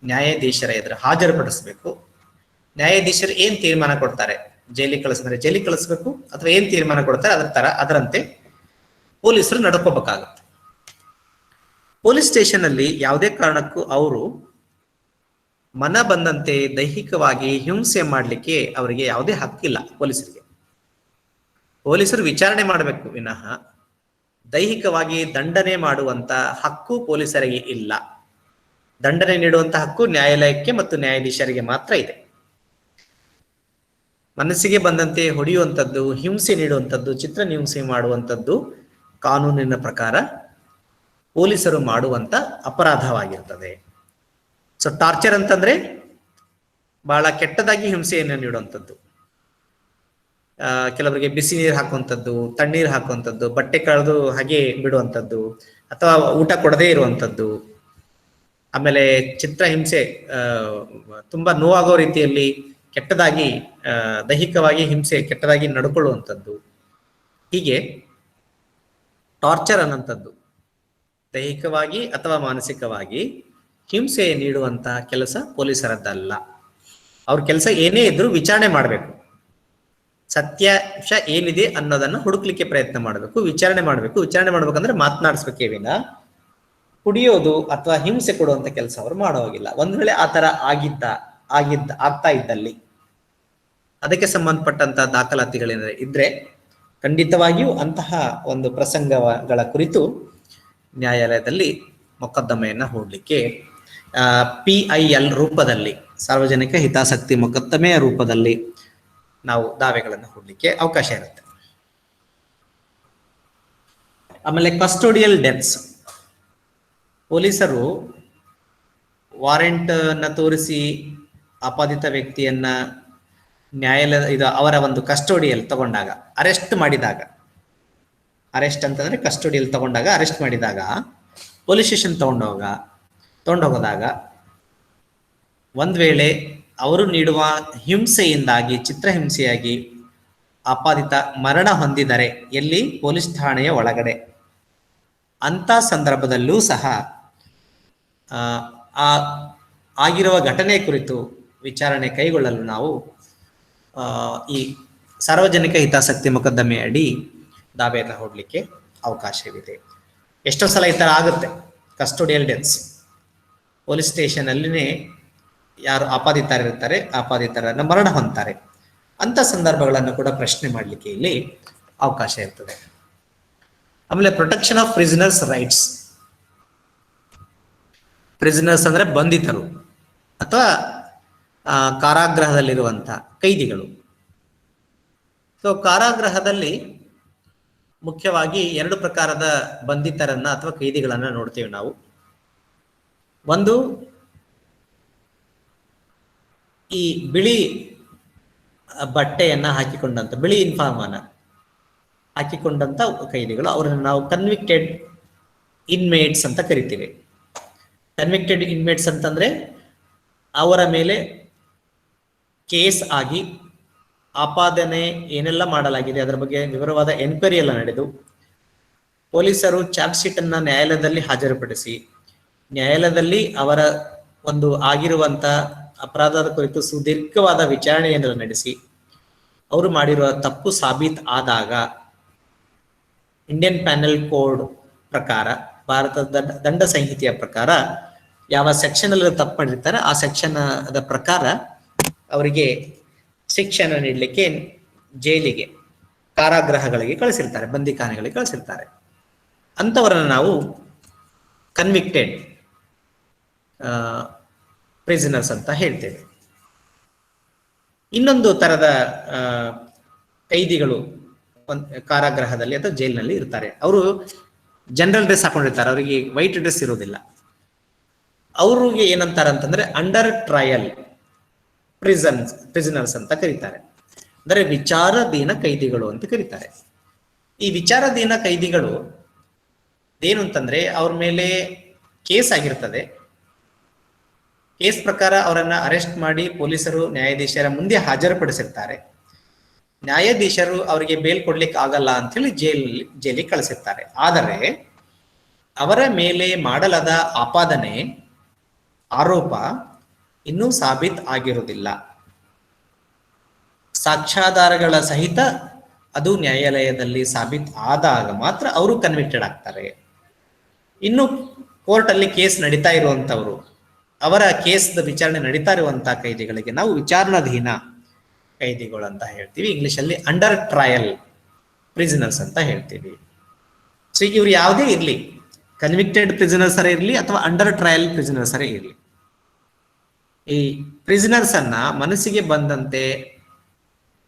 ನ್ಯಾಯಾಧೀಶರ ಎದುರು ಹಾಜರುಪಡಿಸಬೇಕು. ನ್ಯಾಯಾಧೀಶರು ಏನ್ ತೀರ್ಮಾನ ಕೊಡ್ತಾರೆ, ಜೈಲಿಗೆ ಕಳಿಸಿದ್ರೆ ಜೈಲಿಗೆ ಕಳಿಸ್ಬೇಕು ಅಥವಾ ಏನ್ ತೀರ್ಮಾನ ಕೊಡ್ತಾರೆ ಅದರಂತೆ ಪೊಲೀಸರು ನಡ್ಕೋಬೇಕಾಗುತ್ತೆ. ಪೊಲೀಸ್ ಸ್ಟೇಷನ್ ಅಲ್ಲಿ ಯಾವುದೇ ಕಾರಣಕ್ಕೂ ಅವರು ಮನ ಬಂದಂತೆ ದೈಹಿಕವಾಗಿ ಹಿಂಸೆ ಮಾಡಲಿಕ್ಕೆ ಅವರಿಗೆ ಯಾವುದೇ ಹಕ್ಕಿಲ್ಲ. ಪೊಲೀಸರು ವಿಚಾರಣೆ ಮಾಡಬೇಕು ವಿನಃ ದೈಹಿಕವಾಗಿ ದಂಡನೆ ಮಾಡುವಂತ ಹಕ್ಕು ಪೊಲೀಸರಿಗೆ ಇಲ್ಲ. ದಂಡನೆ ನೀಡುವಂತ ಹಕ್ಕು ನ್ಯಾಯಾಲಯಕ್ಕೆ ಮತ್ತು ನ್ಯಾಯಾಧೀಶರಿಗೆ ಮಾತ್ರ ಇದೆ. ಮನಸ್ಸಿಗೆ ಬಂದಂತೆ ಹೊಡೆಯುವಂಥದ್ದು, ಹಿಂಸೆ ನೀಡುವಂಥದ್ದು, ಚಿತ್ರ ಹಿಂಸೆ ಮಾಡುವಂಥದ್ದು ಕಾನೂನಿನ ಪ್ರಕಾರ ಪೊಲೀಸರು ಮಾಡುವಂತ ಅಪರಾಧವಾಗಿರ್ತದೆ. ಸೊ ಟಾರ್ಚರ್ ಅಂತಂದ್ರೆ ಬಹಳ ಕೆಟ್ಟದಾಗಿ ಹಿಂಸೆಯನ್ನು ನೀಡುವಂಥದ್ದು. ಕೆಲವರಿಗೆ ಬಿಸಿ ನೀರು ಹಾಕುವಂಥದ್ದು, ತಣ್ಣೀರು ಹಾಕುವಂಥದ್ದು, ಬಟ್ಟೆ ಕಳೆದು ಹಾಗೆ ಬಿಡುವಂಥದ್ದು ಅಥವಾ ಊಟ ಕೊಡದೇ ಇರುವಂಥದ್ದು. ಆಮೇಲೆ ಚಿತ್ರ ಹಿಂಸೆ, ತುಂಬಾ ನೋವಾಗೋ ರೀತಿಯಲ್ಲಿ ಕೆಟ್ಟದಾಗಿ ದೈಹಿಕವಾಗಿ ಹಿಂಸೆ, ಕೆಟ್ಟದಾಗಿ ನಡ್ಕೊಳ್ಳುವಂಥದ್ದು. ಹೀಗೆ ಟಾರ್ಚರ್ ಅನ್ನೋಂಥದ್ದು ದೈಹಿಕವಾಗಿ ಅಥವಾ ಮಾನಸಿಕವಾಗಿ ಹಿಂಸೆ ನೀಡುವಂತ ಕೆಲಸ ಪೊಲೀಸರದ್ದಲ್ಲ. ಅವ್ರ ಕೆಲಸ ಏನೇ ಇದ್ರೂ ವಿಚಾರಣೆ ಮಾಡಬೇಕು, ಸತ್ಯಾಂಶ ಏನಿದೆ ಅನ್ನೋದನ್ನ ಹುಡುಕ್ಲಿಕ್ಕೆ ಪ್ರಯತ್ನ ಮಾಡಬೇಕು, ವಿಚಾರಣೆ ಮಾಡಬೇಕು. ವಿಚಾರಣೆ ಮಾಡ್ಬೇಕಂದ್ರೆ ಮಾತನಾಡಿಸ್ಬೇಕೇ ವಿನ ಕುಡಿಯೋದು ಅಥವಾ ಹಿಂಸೆ ಕೊಡುವಂತ ಕೆಲಸ ಅವರು ಮಾಡೋಗಿಲ್ಲ. ಒಂದ್ ವೇಳೆ ಆ ತರ ಆಗ್ತಾ ಇದ್ದಲ್ಲಿ ಅದಕ್ಕೆ ಸಂಬಂಧಪಟ್ಟಂತ ದಾಖಲಾತಿಗಳೇನಾದ್ರೆ ಇದ್ರೆ ಖಂಡಿತವಾಗಿಯೂ ಅಂತಹ ಒಂದು ಪ್ರಸಂಗಗಳ ಕುರಿತು ನ್ಯಾಯಾಲಯದಲ್ಲಿ ಮೊಕದ್ದಮೆಯನ್ನ ಹೂಡಲಿಕ್ಕೆ PIL ರೂಪದಲ್ಲಿ, ಸಾರ್ವಜನಿಕ ಹಿತಾಸಕ್ತಿ ಮೊಕದ್ದಮೆಯ ರೂಪದಲ್ಲಿ ನಾವು ದಾವೆಗಳನ್ನು ಹೂಡಲಿಕ್ಕೆ ಅವಕಾಶ ಇರುತ್ತೆ. ಆಮೇಲೆ ಕಸ್ಟೋಡಿಯಲ್ ಡೆತ್ಸ್, ಪೊಲೀಸರು ವಾರೆಂಟ್ ನ ತೋರಿಸಿ ಆಪಾದಿತ ವ್ಯಕ್ತಿಯನ್ನ ನ್ಯಾಯಾಲಯ ಅವರ ಒಂದು ಕಸ್ಟೋಡಿಯಲ್ ತಗೊಂಡಾಗ, ಅರೆಸ್ಟ್ ಮಾಡಿದಾಗ, ಅರೆಸ್ಟ್ ಅಂತಂದ್ರೆ ಕಸ್ಟೋಡಿಯಲ್ ತಗೊಂಡಾಗ, ಅರೆಸ್ಟ್ ಮಾಡಿದಾಗ, ಪೊಲೀಸ್ ಸ್ಟೇಷನ್ ತಗೊಂಡೋಗೋದಾಗ ಒಂದ್ ವೇಳೆ ಅವರು ನೀಡುವ ಹಿಂಸೆಯಿಂದಾಗಿ, ಚಿತ್ರಹಿಂಸೆಯಾಗಿ ಆಪಾದಿತ ಮರಣ ಹೊಂದಿದರೆ ಎಲ್ಲಿ, ಪೊಲೀಸ್ ಠಾಣೆಯ ಒಳಗಡೆ, ಅಂತ ಸಂದರ್ಭದಲ್ಲೂ ಸಹ ಆ ಆಗಿರುವ ಘಟನೆ ಕುರಿತು ವಿಚಾರಣೆ ಕೈಗೊಳ್ಳಲು ನಾವು ಈ ಸಾರ್ವಜನಿಕ ಹಿತಾಸಕ್ತಿ ಮೊಕದ್ದಮೆ ಅಡಿ ದಾವೆಯನ್ನು ಹೂಡಲಿಕ್ಕೆ ಅವಕಾಶವಿದೆ. ಎಷ್ಟೋ ಸಲ ಈ ತರ ಆಗುತ್ತೆ. ಕಸ್ಟೋಡಿಯಲ್ ಡೆತ್ಸ್, ಪೊಲೀಸ್ ಸ್ಟೇಷನ್ ಅಲ್ಲಿನೇ ಯಾರು ಆಪಾದಿತರಿರ್ತಾರೆ, ಆಪಾದಿತರನ್ನ ಮರಣ ಹೊಂದ್ತಾರೆ, ಅಂತ ಸಂದರ್ಭಗಳನ್ನು ಕೂಡ ಪ್ರಶ್ನೆ ಮಾಡಲಿಕ್ಕೆ ಇಲ್ಲಿ ಅವಕಾಶ ಇರ್ತದೆ. ಆಮೇಲೆ protection of prisoners rights. Prisoners ಅಂದ್ರೆ ಬಂಧಿತರು ಅಥವಾ ಕಾರಾಗೃಹದಲ್ಲಿರುವಂತ ಕೈದಿಗಳು. ಸೊ ಕಾರಾಗೃಹದಲ್ಲಿ ಮುಖ್ಯವಾಗಿ ಎರಡು ಪ್ರಕಾರದ ಬಂಧಿತರನ್ನ ಅಥವಾ ಕೈದಿಗಳನ್ನ ನೋಡ್ತೀವಿ ನಾವು. ಒಂದು, ಈ ಬಿಳಿ ಬಟ್ಟೆಯನ್ನ ಹಾಕಿಕೊಂಡಂತ, ಬಿಳಿ ಯೂನಿಫಾರ್ಮ್ ಅನ್ನ ಹಾಕಿಕೊಂಡಂತ ಕೈದಿಗಳು, ಅವರನ್ನು ನಾವು ಕನ್ವಿಕ್ಟೆಡ್ ಇನ್ಮೇಟ್ಸ್ ಅಂತ ಕರಿತೀವಿ. ಕನ್ವಿಕ್ಟೆಡ್ ಇನ್ಮೇಟ್ಸ್ ಅಂತಂದ್ರೆ ಅವರ ಮೇಲೆ ಕೇಸ್ ಆಗಿ ಆಪಾದನೆ ಏನೆಲ್ಲ ಮಾಡಲಾಗಿದೆ ಅದರ ಬಗ್ಗೆ ವಿವರವಾದ ಎನ್ಕ್ವೈರಿ ಎಲ್ಲ ನಡೆದು ಪೊಲೀಸರು ಚಾರ್ಜ್ ಶೀಟ್ ಅನ್ನ ನ್ಯಾಯಾಲಯದಲ್ಲಿ ಹಾಜರುಪಡಿಸಿ, ನ್ಯಾಯಾಲಯದಲ್ಲಿ ಅವರ ಒಂದು ಆಗಿರುವಂತ ಅಪರಾಧದ ಕುರಿತು ಸುದೀರ್ಘವಾದ ವಿಚಾರಣೆಯನ್ನು ನಡೆಸಿ ಅವರು ಮಾಡಿರುವ ತಪ್ಪು ಸಾಬೀತ್ ಆದಾಗ ಇಂಡಿಯನ್ ಪ್ಯಾನಲ್ ಕೋಡ್ ಪ್ರಕಾರ, ಭಾರತದ ದಂಡ ಸಂಹಿತೆಯ ಪ್ರಕಾರ ಯಾವ ಸೆಕ್ಷನ್ ಅಲ್ಲಿ ತಪ್ಪು ಮಾಡಿರ್ತಾರೆ ಆ ಸೆಕ್ಷನ್ ಪ್ರಕಾರ ಅವರಿಗೆ ಶಿಕ್ಷೆಯನ್ನು ನೀಡಲಿಕ್ಕೆ ಜೈಲಿಗೆ, ಕಾರಾಗೃಹಗಳಿಗೆ ಕಳಿಸಿರ್ತಾರೆ, ಬಂದಿಖಾನೆಗಳಿಗೆ ಕಳಿಸಿರ್ತಾರೆ. ಅಂಥವರನ್ನು ನಾವು ಕನ್ವಿಕ್ಟೆಡ್ ಪ್ರಿಸನರ್ಸ್ ಅಂತ ಹೇಳ್ತೇವೆ. ಇನ್ನೊಂದು ತರದ ಕೈದಿಗಳು ಕಾರಾಗೃಹದಲ್ಲಿ ಅಥವಾ ಜೈಲಿನಲ್ಲಿ ಇರ್ತಾರೆ. ಅವರು ಜನರಲ್ ಡ್ರೆಸ್ ಹಾಕೊಂಡಿರ್ತಾರೆ, ಅವರಿಗೆ ವೈಟ್ ಡ್ರೆಸ್ ಇರೋದಿಲ್ಲ. ಅವ್ರಿಗೆ ಏನಂತಾರೆ ಅಂತಂದ್ರೆ ಅಂಡರ್ ಟ್ರಯಲ್ ಪ್ರಿಸನರ್ಸ್ ಅಂತ ಕರೀತಾರೆ. ಅಂದ್ರೆ ವಿಚಾರಾಧೀನ ಕೈದಿಗಳು ಅಂತ ಕರೀತಾರೆ. ಈ ವಿಚಾರಾಧೀನ ಕೈದಿಗಳು ಏನು ಅಂತಂದ್ರೆ ಅವ್ರ ಮೇಲೆ ಕೇಸ್ ಆಗಿರ್ತದೆ. ಕೇಸ್ ಪ್ರಕಾರ ಅವರನ್ನ ಅರೆಸ್ಟ್ ಮಾಡಿ ಪೊಲೀಸರು ನ್ಯಾಯಾಧೀಶರ ಮುಂದೆ ಹಾಜರುಪಡಿಸಿರ್ತಾರೆ. ನ್ಯಾಯಾಧೀಶರು ಅವರಿಗೆ ಬೇಲ್ ಕೊಡ್ಲಿಕ್ಕೆ ಆಗಲ್ಲ ಅಂತ ಹೇಳಿ ಜೈಲಿಗೆ ಕಳಿಸಿರ್ತಾರೆ. ಆದರೆ ಅವರ ಮೇಲೆ ಮಾಡಲಾದ ಆಪಾದನೆ, ಆರೋಪ ಇನ್ನೂ ಸಾಬೀತ್ ಆಗಿರುವುದಿಲ್ಲ. ಸಾಕ್ಷ್ಯಾಧಾರಗಳ ಸಹಿತ ಅದು ನ್ಯಾಯಾಲಯದಲ್ಲಿ ಸಾಬೀತ್ ಆದಾಗ ಮಾತ್ರ ಅವರು ಕನ್ವಿಕ್ಟೆಡ್ ಆಗ್ತಾರೆ. ಇನ್ನು ಕೋರ್ಟ್ ಅಲ್ಲಿ ಕೇಸ್ ನಡೀತಾ ಇರುವಂತವ್ರು, ಅವರ ಕೇಸ್ ವಿಚಾರಣೆ ನಡೀತಾ ಇರುವಂತಹ ಕೈದಿಗಳಿಗೆ ನಾವು ವಿಚಾರಣಾಧೀನ ಕೈದಿಗಳು ಅಂತ ಹೇಳ್ತೀವಿ. ಇಂಗ್ಲಿಷ್ ಅಲ್ಲಿ ಅಂಡರ್ ಟ್ರಯಲ್ ಪ್ರಿಸನರ್ಸ್ ಅಂತ ಹೇಳ್ತೀವಿ. ಸೊ ಇವ್ರು ಯಾವುದೇ ಇರ್ಲಿ, ಕನ್ವಿಕ್ಟೆಡ್ ಪ್ರಿಸನರ್ಸ್ ಇರಲಿ ಅಥವಾ ಅಂಡರ್ ಟ್ರಯಲ್ ಪ್ರಿಸನರ್ಸ್ ಇರಲಿ, ಈ ಪ್ರಿಸನರ್ಸ್ ಅನ್ನ ಮನಸ್ಸಿಗೆ ಬಂದಂತೆ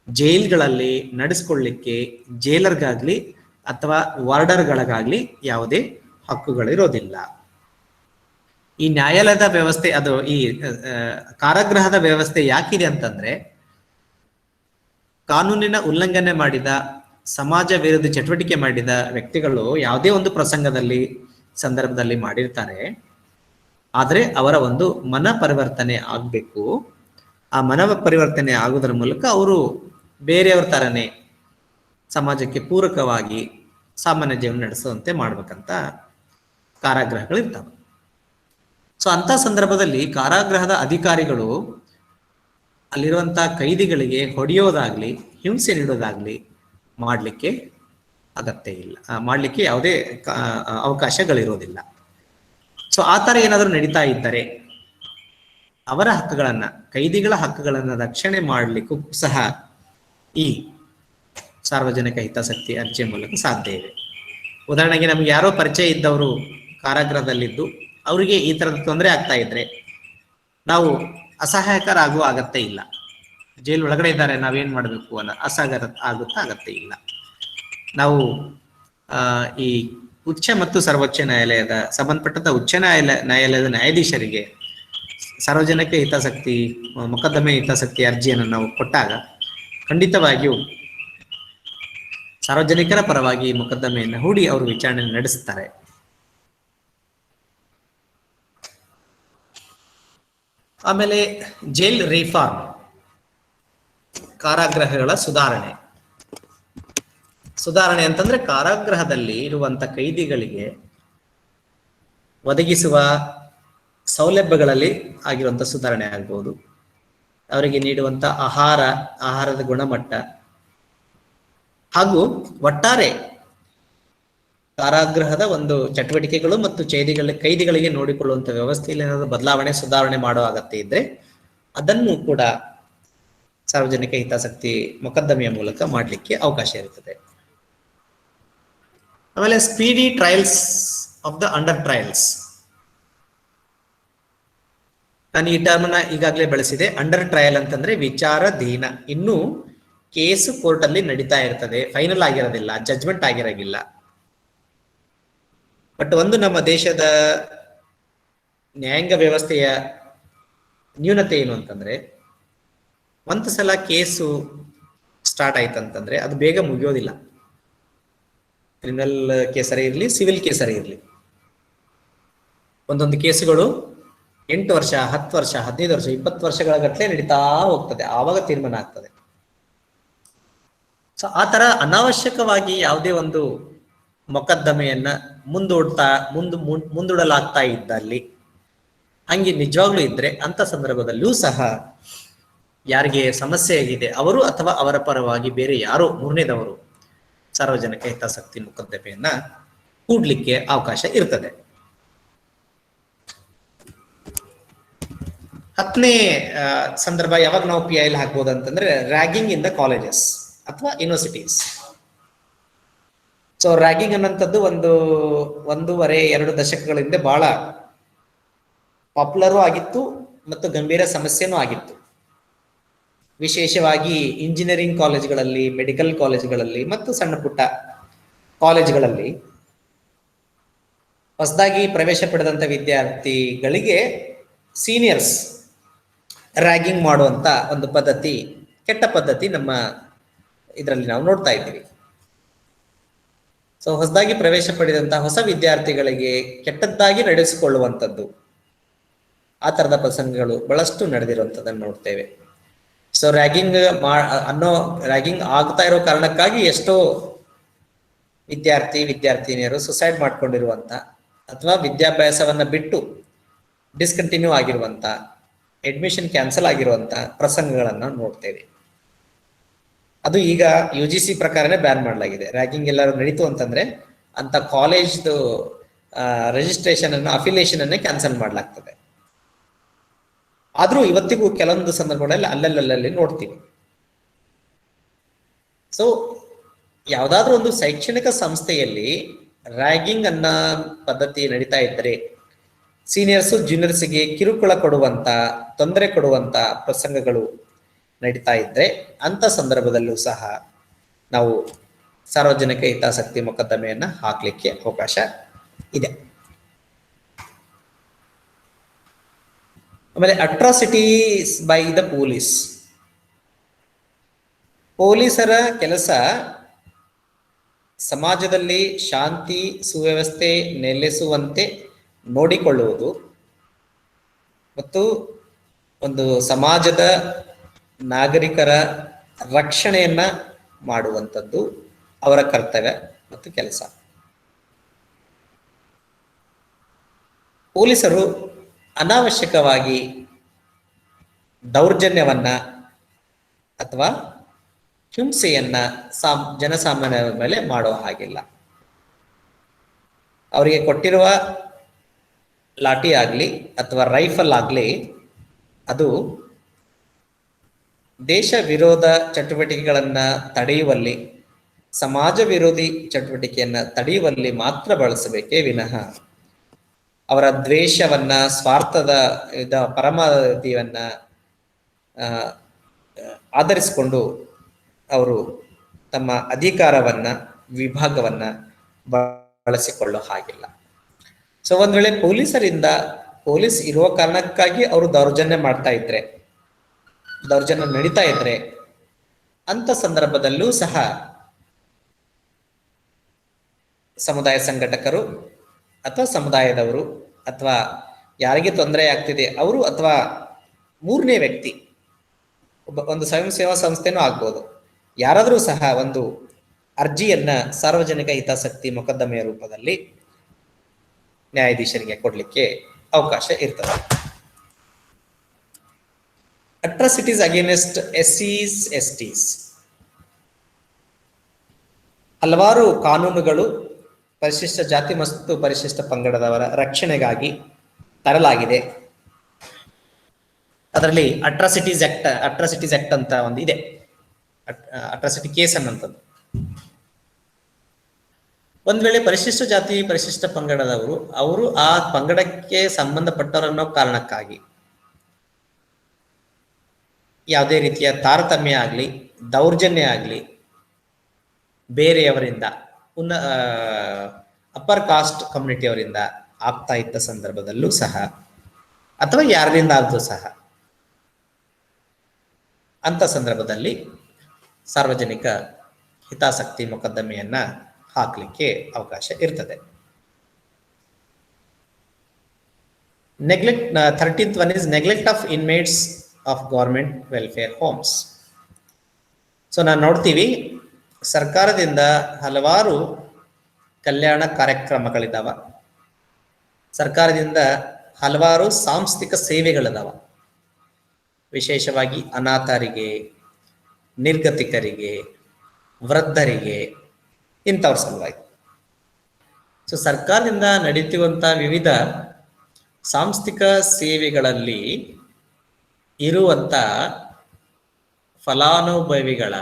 ಜೈಲ್ಗಳಲ್ಲಿ ನಡೆಸ್ಕೊಳ್ಳಿಕ್ಕೆ ಜೈಲರ್ಗಾಗ್ಲಿ ಅಥವಾ ವಾರ್ಡರ್ಗಳಿಗಾಗ್ಲಿ ಯಾವುದೇ ಹಕ್ಕುಗಳಿರೋದಿಲ್ಲ. ಈ ನ್ಯಾಯಾಲಯದ ವ್ಯವಸ್ಥೆ, ಅದು ಈ ಕಾರಾಗೃಹದ ವ್ಯವಸ್ಥೆ ಯಾಕಿದೆ ಅಂತಂದ್ರೆ, ಕಾನೂನಿನ ಉಲ್ಲಂಘನೆ ಮಾಡಿದ, ಸಮಾಜ ವಿರೋಧಿ ಚಟುವಟಿಕೆ ಮಾಡಿದ ವ್ಯಕ್ತಿಗಳು ಯಾವುದೇ ಒಂದು ಪ್ರಸಂಗದಲ್ಲಿ, ಸಂದರ್ಭದಲ್ಲಿ ಮಾಡಿರ್ತಾರೆ. ಆದರೆ ಅವರ ಒಂದು ಮನ ಪರಿವರ್ತನೆ ಆಗ್ಬೇಕು. ಆ ಮನ ಪರಿವರ್ತನೆ ಆಗುವುದರ ಮೂಲಕ ಅವರು ಬೇರೆಯವ್ರ ತರನೇ ಸಮಾಜಕ್ಕೆ ಪೂರಕವಾಗಿ ಸಾಮಾನ್ಯ ಜೀವನ ನಡೆಸುವಂತೆ ಮಾಡ್ಬೇಕಂತ ಕಾರಾಗೃಹಗಳು ಇರ್ತವೆ. ಸೊ ಅಂತ ಸಂದರ್ಭದಲ್ಲಿ ಕಾರಾಗೃಹದ ಅಧಿಕಾರಿಗಳು ಅಲ್ಲಿರುವಂತಹ ಕೈದಿಗಳಿಗೆ ಹೊಡೆಯೋದಾಗ್ಲಿ, ಹಿಂಸೆ ನೀಡೋದಾಗ್ಲಿ ಮಾಡಲಿಕ್ಕೆ ಅಗತ್ಯ ಇಲ್ಲ, ಮಾಡಲಿಕ್ಕೆ ಯಾವುದೇ ಅವಕಾಶಗಳಿರೋದಿಲ್ಲ. ಸೊ ಆ ಥರ ಏನಾದರೂ ನಡೀತಾ ಇದ್ದರೆ ಅವರ ಹಕ್ಕುಗಳನ್ನ, ಕೈದಿಗಳ ಹಕ್ಕುಗಳನ್ನು ರಕ್ಷಣೆ ಮಾಡಲಿಕ್ಕೂ ಸಹ ಈ ಸಾರ್ವಜನಿಕ ಹಿತಾಸಕ್ತಿ ಅರ್ಜಿಯ ಮೂಲಕ ಸಾಧ್ಯ ಇದೆ. ಉದಾಹರಣೆಗೆ ನಮ್ಗೆ ಯಾರೋ ಪರಿಚಯ ಇದ್ದವರು ಕಾರಾಗೃಹದಲ್ಲಿದ್ದು ಅವರಿಗೆ ಈ ಥರದ ತೊಂದರೆ ಆಗ್ತಾ ಇದ್ರೆ ನಾವು ಅಸಹಾಯಕರಾಗುವ ಅಗತ್ಯ ಇಲ್ಲ. ಜೈಲು ಒಳಗಡೆ ಇದ್ದಾರೆ, ನಾವೇನ್ ಮಾಡಬೇಕು ಅನ್ನೋ ಅಗತ್ಯ ಇಲ್ಲ. ನಾವು ಈ ಉಚ್ಚ ಮತ್ತು ಸರ್ವೋಚ್ಚ ನ್ಯಾಯಾಲಯದ ಸಂಬಂಧಪಟ್ಟಂತ ಉಚ್ಚ ನ್ಯಾಯಾಲಯದ ನ್ಯಾಯಾಧೀಶರಿಗೆ ಸಾರ್ವಜನಿಕ ಹಿತಾಸಕ್ತಿ ಮೊಕದ್ದಮೆ ಹಿತಾಸಕ್ತಿ ಅರ್ಜಿಯನ್ನು ನಾವು ಕೊಟ್ಟಾಗ ಖಂಡಿತವಾಗಿಯೂ ಸಾರ್ವಜನಿಕರ ಪರವಾಗಿ ಮೊಕದ್ದಮೆಯನ್ನು ಹೂಡಿ ಅವರು ವಿಚಾರಣೆ ನಡೆಸುತ್ತಾರೆ. ಆಮೇಲೆ ಜೈಲ್ ರಿಫಾರ್ಮ್, ಕಾರಾಗೃಹಗಳ ಸುಧಾರಣೆ ಅಂತಂದ್ರೆ ಕಾರಾಗೃಹದಲ್ಲಿ ಇರುವಂತ ಕೈದಿಗಳಿಗೆ ಒದಗಿಸುವ ಸೌಲಭ್ಯಗಳಲ್ಲಿ ಆಗಿರುವಂತ ಸುಧಾರಣೆ ಆಗ್ಬೋದು, ಅವರಿಗೆ ನೀಡುವಂತ ಆಹಾರದ ಗುಣಮಟ್ಟ ಹಾಗೂ ಒಟ್ಟಾರೆ ಕಾರಾಗೃಹದ ಒಂದು ಚಟುವಟಿಕೆಗಳು ಮತ್ತು ಕೈದಿಗಳಿಗೆ ನೋಡಿಕೊಳ್ಳುವಂತ ವ್ಯವಸ್ಥೆಯಲ್ಲಿ ಏನಾದರೂ ಬದಲಾವಣೆ ಸುಧಾರಣೆ ಮಾಡೋ ಅಗತ್ಯ ಇದ್ರೆ ಅದನ್ನು ಕೂಡ ಸಾರ್ವಜನಿಕ ಹಿತಾಸಕ್ತಿ ಮೊಕದ್ದಮೆಯ ಮೂಲಕ ಮಾಡಲಿಕ್ಕೆ ಅವಕಾಶ ಇರುತ್ತದೆ. ಆಮೇಲೆ speedy trials of the under trials, ನಾನು ಈ ಟರ್ಮ್ನ ಈಗಾಗಲೇ ಬಳಸಿದೆ. ಅಂಡರ್ ಟ್ರಯಲ್ ಅಂತಂದ್ರೆ ವಿಚಾರಾಧೀನ, ಇನ್ನೂ ಕೇಸು ಕೋರ್ಟ್ ಅಲ್ಲಿ ನಡೀತಾ ಇರ್ತದೆ, ಫೈನಲ್ ಆಗಿರೋದಿಲ್ಲ, ಜಡ್ಜ್ಮೆಂಟ್ ಆಗಿರೋದಿಲ್ಲ. ಬಟ್ ಒಂದು ನಮ್ಮ ದೇಶದ ನ್ಯಾಯಾಂಗ ವ್ಯವಸ್ಥೆಯ ನ್ಯೂನತೆ ಏನು ಅಂತಂದ್ರೆ ಒಂದು ಸಲ ಕೇಸು ಸ್ಟಾರ್ಟ್ ಆಯ್ತಂತಂದ್ರೆ ಅದು ಬೇಗ ಮುಗಿಯೋದಿಲ್ಲ. ಕ್ರಿಮಿನಲ್ ಕೇಸರೇ ಇರಲಿ, ಸಿವಿಲ್ ಕೇಸರೇ ಇರಲಿ, ಒಂದೊಂದು ಕೇಸುಗಳು 8 ವರ್ಷ, 10 ವರ್ಷ, 15 ವರ್ಷ, 20 ವರ್ಷಗಳ ಗಟ್ಟಲೆ ನಡೀತಾ ಹೋಗ್ತದೆ, ಆವಾಗ ತೀರ್ಮಾನ ಆಗ್ತದೆ. ಸೊ ಆ ತರ ಅನಾವಶ್ಯಕವಾಗಿ ಯಾವುದೇ ಒಂದು ಮೊಕದ್ದಮೆಯನ್ನ ಮುಂದೂಡಲಾಗ್ತಾ ಇದ್ದಲ್ಲಿ, ಹಂಗೆ ನಿಜವಾಗ್ಲೂ ಇದ್ರೆ ಅಂತ ಸಂದರ್ಭದಲ್ಲೂ ಸಹ ಯಾರಿಗೆ ಸಮಸ್ಯೆ ಆಗಿದೆ ಅವರು ಅಥವಾ ಅವರ ಪರವಾಗಿ ಬೇರೆ ಯಾರೋ ಮೂರನೇದವರು ಸಾರ್ವಜನಿಕ ಹಿತಾಸಕ್ತಿ ಮೊಕದ್ದಮೆಯನ್ನ ಹೂಡ್ಲಿಕ್ಕೆ ಅವಕಾಶ ಇರ್ತದೆ. 10ನೇ ಸಂದರ್ಭ ಯಾವಾಗ ನಾವು PIL ಹಾಕ್ಬೋದು ಅಂತಂದ್ರೆ ರ್ಯಾಗಿಂಗ್ ಇನ್ ದ ಕಾಲೇಜಸ್ ಅಥವಾ ಯೂನಿವರ್ಸಿಟೀಸ್. ಸೊ ರ್ಯಾಗಿಂಗ್ ಅನ್ನೋಂಥದ್ದು 1.5-2 ದಶಕಗಳ ಹಿಂದೆ ಬಹಳ ಪಾಪ್ಯುಲರು ಆಗಿತ್ತು ಮತ್ತು ಗಂಭೀರ ಸಮಸ್ಯೆನೂ ಆಗಿತ್ತು. ವಿಶೇಷವಾಗಿ ಇಂಜಿನಿಯರಿಂಗ್ ಕಾಲೇಜ್ಗಳಲ್ಲಿ, ಮೆಡಿಕಲ್ ಕಾಲೇಜ್ಗಳಲ್ಲಿ ಮತ್ತು ಸಣ್ಣ ಪುಟ್ಟ ಕಾಲೇಜ್ಗಳಲ್ಲಿ ಹೊಸದಾಗಿ ಪ್ರವೇಶ ಪಡೆದಂತ ವಿದ್ಯಾರ್ಥಿಗಳಿಗೆ ಸೀನಿಯರ್ಸ್ ರ್ಯಾಗಿಂಗ್ ಮಾಡುವಂತ ಒಂದು ಪದ್ಧತಿ, ಕೆಟ್ಟ ಪದ್ಧತಿ ನಮ್ಮ ಇದರಲ್ಲಿ ನಾವು ನೋಡ್ತಾ ಇದ್ದೀವಿ. ಸೊ ಹೊಸದಾಗಿ ಪ್ರವೇಶ ಪಡೆದಂತಹ ಹೊಸ ವಿದ್ಯಾರ್ಥಿಗಳಿಗೆ ಕೆಟ್ಟದ್ದಾಗಿ ನಡೆಸಿಕೊಳ್ಳುವಂಥದ್ದು, ಆ ತರದ ಪ್ರಸಂಗಗಳು ಬಹಳಷ್ಟು ನಡೆದಿರುವಂಥದ್ದನ್ನು ನೋಡ್ತೇವೆ. ಸೊ ರ್ಯಾಗಿಂಗ್ ಆಗ್ತಾ ಇರೋ ಕಾರಣಕ್ಕಾಗಿ ಎಷ್ಟೋ ವಿದ್ಯಾರ್ಥಿನಿಯರು ಸುಸೈಡ್ ಮಾಡ್ಕೊಂಡಿರುವಂತ ಅಥವಾ ವಿದ್ಯಾಭ್ಯಾಸವನ್ನ ಬಿಟ್ಟು ಡಿಸ್ಕಂಟಿನ್ಯೂ ಆಗಿರುವಂತ, ಅಡ್ಮಿಷನ್ ಕ್ಯಾನ್ಸಲ್ ಆಗಿರುವಂತ ಪ್ರಸಂಗಗಳನ್ನ ನೋಡ್ತೇವೆ. ಅದು ಈಗ UGC ಪ್ರಕಾರನೇ ಬ್ಯಾನ್ ಮಾಡಲಾಗಿದೆ. ರ್ಯಾಗಿಂಗ್ ಎಲ್ಲರೂ ನಡೀತು ಅಂತಂದ್ರೆ ಅಂತ ಕಾಲೇಜ್ದು ರಿಜಿಸ್ಟ್ರೇಷನ್ ಅನ್ನು, ಅಫಿಲಿಯೇಷನ್ ಅನ್ನೇ ಕ್ಯಾನ್ಸಲ್ ಮಾಡಲಾಗ್ತದೆ. ಆದ್ರೂ ಇವತ್ತಿಗೂ ಕೆಲವೊಂದು ಸಂದರ್ಭಗಳಲ್ಲಿ ಅಲ್ಲಲ್ಲಿ ನೋಡ್ತೀವಿ. ಸೊ ಯಾವ್ದಾದ್ರು ಒಂದು ಶೈಕ್ಷಣಿಕ ಸಂಸ್ಥೆಯಲ್ಲಿ ರ್ಯಾಗಿಂಗ್ ಅನ್ನ ಪದ್ಧತಿ ನಡೀತಾ ಇದ್ದರೆ, ಸೀನಿಯರ್ಸು ಜೂನಿಯರ್ಸ್ಗೆ ಕಿರುಕುಳ ಕೊಡುವಂತ, ತೊಂದರೆ ಕೊಡುವಂತ ಪ್ರಸಂಗಗಳು ನಡೀತಾ ಇದ್ರೆ ಅಂತ ಸಂದರ್ಭದಲ್ಲೂ ಸಹ ನಾವು ಸಾರ್ವಜನಿಕ ಹಿತಾಸಕ್ತಿ ಮೊಕದ್ದಮೆಯನ್ನ ಹಾಕ್ಲಿಕ್ಕೆ ಅವಕಾಶ ಇದೆ. ಆಮೇಲೆ ಅಟ್ರಾಸಿಟೀಸ್ ಬೈ ದ ಪೊಲೀಸರ ಕೆಲಸ ಸಮಾಜದಲ್ಲಿ ಶಾಂತಿ ಸುವ್ಯವಸ್ಥೆ ನೆಲೆಸುವಂತೆ ನೋಡಿಕೊಳ್ಳುವುದು ಮತ್ತು ಒಂದು ಸಮಾಜದ ನಾಗರಿಕರ ರಕ್ಷಣೆಯನ್ನ ಮಾಡುವಂಥದ್ದು ಅವರ ಕರ್ತವ್ಯ ಮತ್ತು ಕೆಲಸ. ಪೊಲೀಸರು ಅನಾವಶ್ಯಕವಾಗಿ ದೌರ್ಜನ್ಯವನ್ನ ಅಥವಾ ಹಿಂಸೆಯನ್ನ ಜನಸಾಮಾನ್ಯರ ಮೇಲೆ ಮಾಡೋ ಹಾಗಿಲ್ಲ. ಅವರಿಗೆ ಕೊಟ್ಟಿರುವ ಲಾಠಿ ಆಗಲಿ ಅಥವಾ ರೈಫಲ್ ಆಗಲಿ ಅದು ದೇಶ ವಿರೋಧ ಚಟುವಟಿಕೆಗಳನ್ನು ತಡೆಯುವಲ್ಲಿ, ಸಮಾಜ ವಿರೋಧಿ ಚಟುವಟಿಕೆಯನ್ನು ತಡೆಯುವಲ್ಲಿ ಮಾತ್ರ ಬಳಸಬೇಕೇ ವಿನಃ ಅವರ ದ್ವೇಷವನ್ನ, ಸ್ವಾರ್ಥದ ಪರಮಾವಧಿಯನ್ನ ಆಧರಿಸಿಕೊಂಡು ಅವರು ತಮ್ಮ ಅಧಿಕಾರವನ್ನ, ವಿಭಾಗವನ್ನ ಬಳಸಿಕೊಳ್ಳೋ ಹಾಗಿಲ್ಲ. ಸೊ ಒಂದ್ ವೇಳೆ ಪೊಲೀಸ್ ಇರುವ ಕಾರಣಕ್ಕಾಗಿ ಅವರು ದೌರ್ಜನ್ಯ ಮಾಡ್ತಾ ಇದ್ರೆ, ದೌರ್ಜನ್ಯ ನಡೀತಾ ಇದ್ರೆ, ಅಂತ ಸಂದರ್ಭದಲ್ಲೂ ಸಹ ಸಮುದಾಯ ಸಂಘಟಕರು ಅಥವಾ ಸಮುದಾಯದವರು ಅಥವಾ ಯಾರಿಗೆ ತೊಂದರೆ ಆಗ್ತಿದೆ ಅವರು ಅಥವಾ ಮೂರನೇ ವ್ಯಕ್ತಿ, ಒಂದು ಸ್ವಯಂ ಸೇವಾ ಸಂಸ್ಥೆನೂ ಆಗ್ಬೋದು, ಯಾರಾದರೂ ಸಹ ಒಂದು ಅರ್ಜಿಯನ್ನ ಸಾರ್ವಜನಿಕ ಹಿತಾಸಕ್ತಿ ಮೊಕದ್ದಮೆಯ ರೂಪದಲ್ಲಿ ನ್ಯಾಯಾಧೀಶರಿಗೆ ಕೊಡ್ಲಿಕ್ಕೆ ಅವಕಾಶ ಇರ್ತದೆ. ಅಟ್ರಾಸಿಟೀಸ್ ಅಗೇನೆಸ್ಟ್ SCs, STs, ಹಲವಾರು ಕಾನೂನುಗಳು ಪರಿಶಿಷ್ಟ ಜಾತಿ ಮತ್ತು ಪರಿಶಿಷ್ಟ ಪಂಗಡದವರ ರಕ್ಷಣೆಗಾಗಿ ತರಲಾಗಿದೆ. ಅದರಲ್ಲಿ ಅಟ್ರಾಸಿಟೀಸ್ ಆಕ್ಟ್ ಅಂತ ಒಂದು ಇದೆ, ಅಟ್ರಾಸಿಟಿ ಕೇಸ್ ಅನ್ನಂಥದ್ದು. ಒಂದ್ ವೇಳೆ ಪರಿಶಿಷ್ಟ ಜಾತಿ ಪರಿಶಿಷ್ಟ ಪಂಗಡದವರು ಅವರು ಆ ಪಂಗಡಕ್ಕೆ ಸಂಬಂಧಪಟ್ಟವರನ್ನೋ ಕಾರಣಕ್ಕಾಗಿ ಯಾವುದೇ ರೀತಿಯ ತಾರತಮ್ಯ ಆಗಲಿ, ದೌರ್ಜನ್ಯ ಆಗಲಿ, ಬೇರೆಯವರಿಂದ ಅಪ್ಪರ್ ಕಾಸ್ಟ್ ಕಮ್ಯುನಿಟಿಯವರಿಂದ ಆಗ್ತಾ ಇದ್ದ ಸಂದರ್ಭದಲ್ಲೂ ಸಹ ಅಥವಾ ಯಾರಿಂದ ಆದ್ರೂ ಸಹ ಅಂತ ಸಂದರ್ಭದಲ್ಲಿ ಸಾರ್ವಜನಿಕ ಹಿತಾಸಕ್ತಿ ಮೊಕದ್ದಮೆಯನ್ನ ಹಾಕಲಿಕ್ಕೆ ಅವಕಾಶ ಇರ್ತದೆ. Neglect 13th one is neglect of inmates of government welfare homes. So ನಾವು ನೋಡ್ತೀವಿ ಸರ್ಕಾರದಿಂದ ಹಲವಾರು ಕಲ್ಯಾಣ ಕಾರ್ಯಕ್ರಮಗಳಿದಾವ, ಸರ್ಕಾರದಿಂದ ಹಲವಾರು ಸಾಂಸ್ಥಿಕ ಸೇವೆಗಳಿದಾವ, ವಿಶೇಷವಾಗಿ ಅನಾಥರಿಗೆ, ನಿರ್ಗತಿಕರಿಗೆ, ವೃದ್ಧರಿಗೆ, ಇಂಥವ್ರ ಸಲುವಾಗಿ. ಸೊ ಸರ್ಕಾರದಿಂದ ನಡೀತಿರುವಂಥ ವಿವಿಧ ಸಾಂಸ್ಥಿಕ ಸೇವೆಗಳಲ್ಲಿ ಇರುವಂಥ ಫಲಾನುಭವಿಗಳ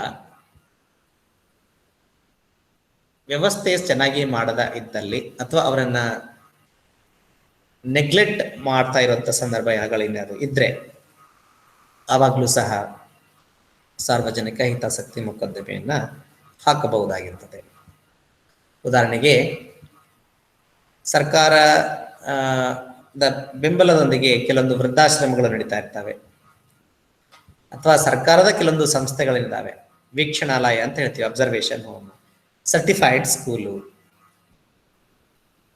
ವ್ಯವಸ್ಥೆ ಚೆನ್ನಾಗಿ ಮಾಡದ ಇದ್ದಲ್ಲಿ ಅಥವಾ ಅವರನ್ನ ನೆಗ್ಲೆಕ್ಟ್ ಮಾಡ್ತಾ ಇರುವಂಥ ಸಂದರ್ಭಗಳೇನಾದ್ರು ಇದ್ರೆ ಆವಾಗಲೂ ಸಹ ಸಾರ್ವಜನಿಕ ಹಿತಾಸಕ್ತಿ ಮೊಕದ್ದಮೆಯನ್ನ ಹಾಕಬಹುದಾಗಿರ್ತದೆ. ಉದಾಹರಣೆಗೆ ಸರ್ಕಾರ ಬೆಂಬಲದೊಂದಿಗೆ ಕೆಲವೊಂದು ವೃದ್ಧಾಶ್ರಮಗಳು ನಡೀತಾ ಇರ್ತವೆ, ಅಥವಾ ಸರ್ಕಾರದ ಕೆಲವೊಂದು ಸಂಸ್ಥೆಗಳಿದ್ದಾವೆ, ವೀಕ್ಷಣಾಲಯ ಅಂತ ಹೇಳ್ತೀವಿ, ಅಬ್ಸರ್ವೇಷನ್ ಹೋಮ್, ಸರ್ಟಿಫೈಡ್ ಸ್ಕೂಲು,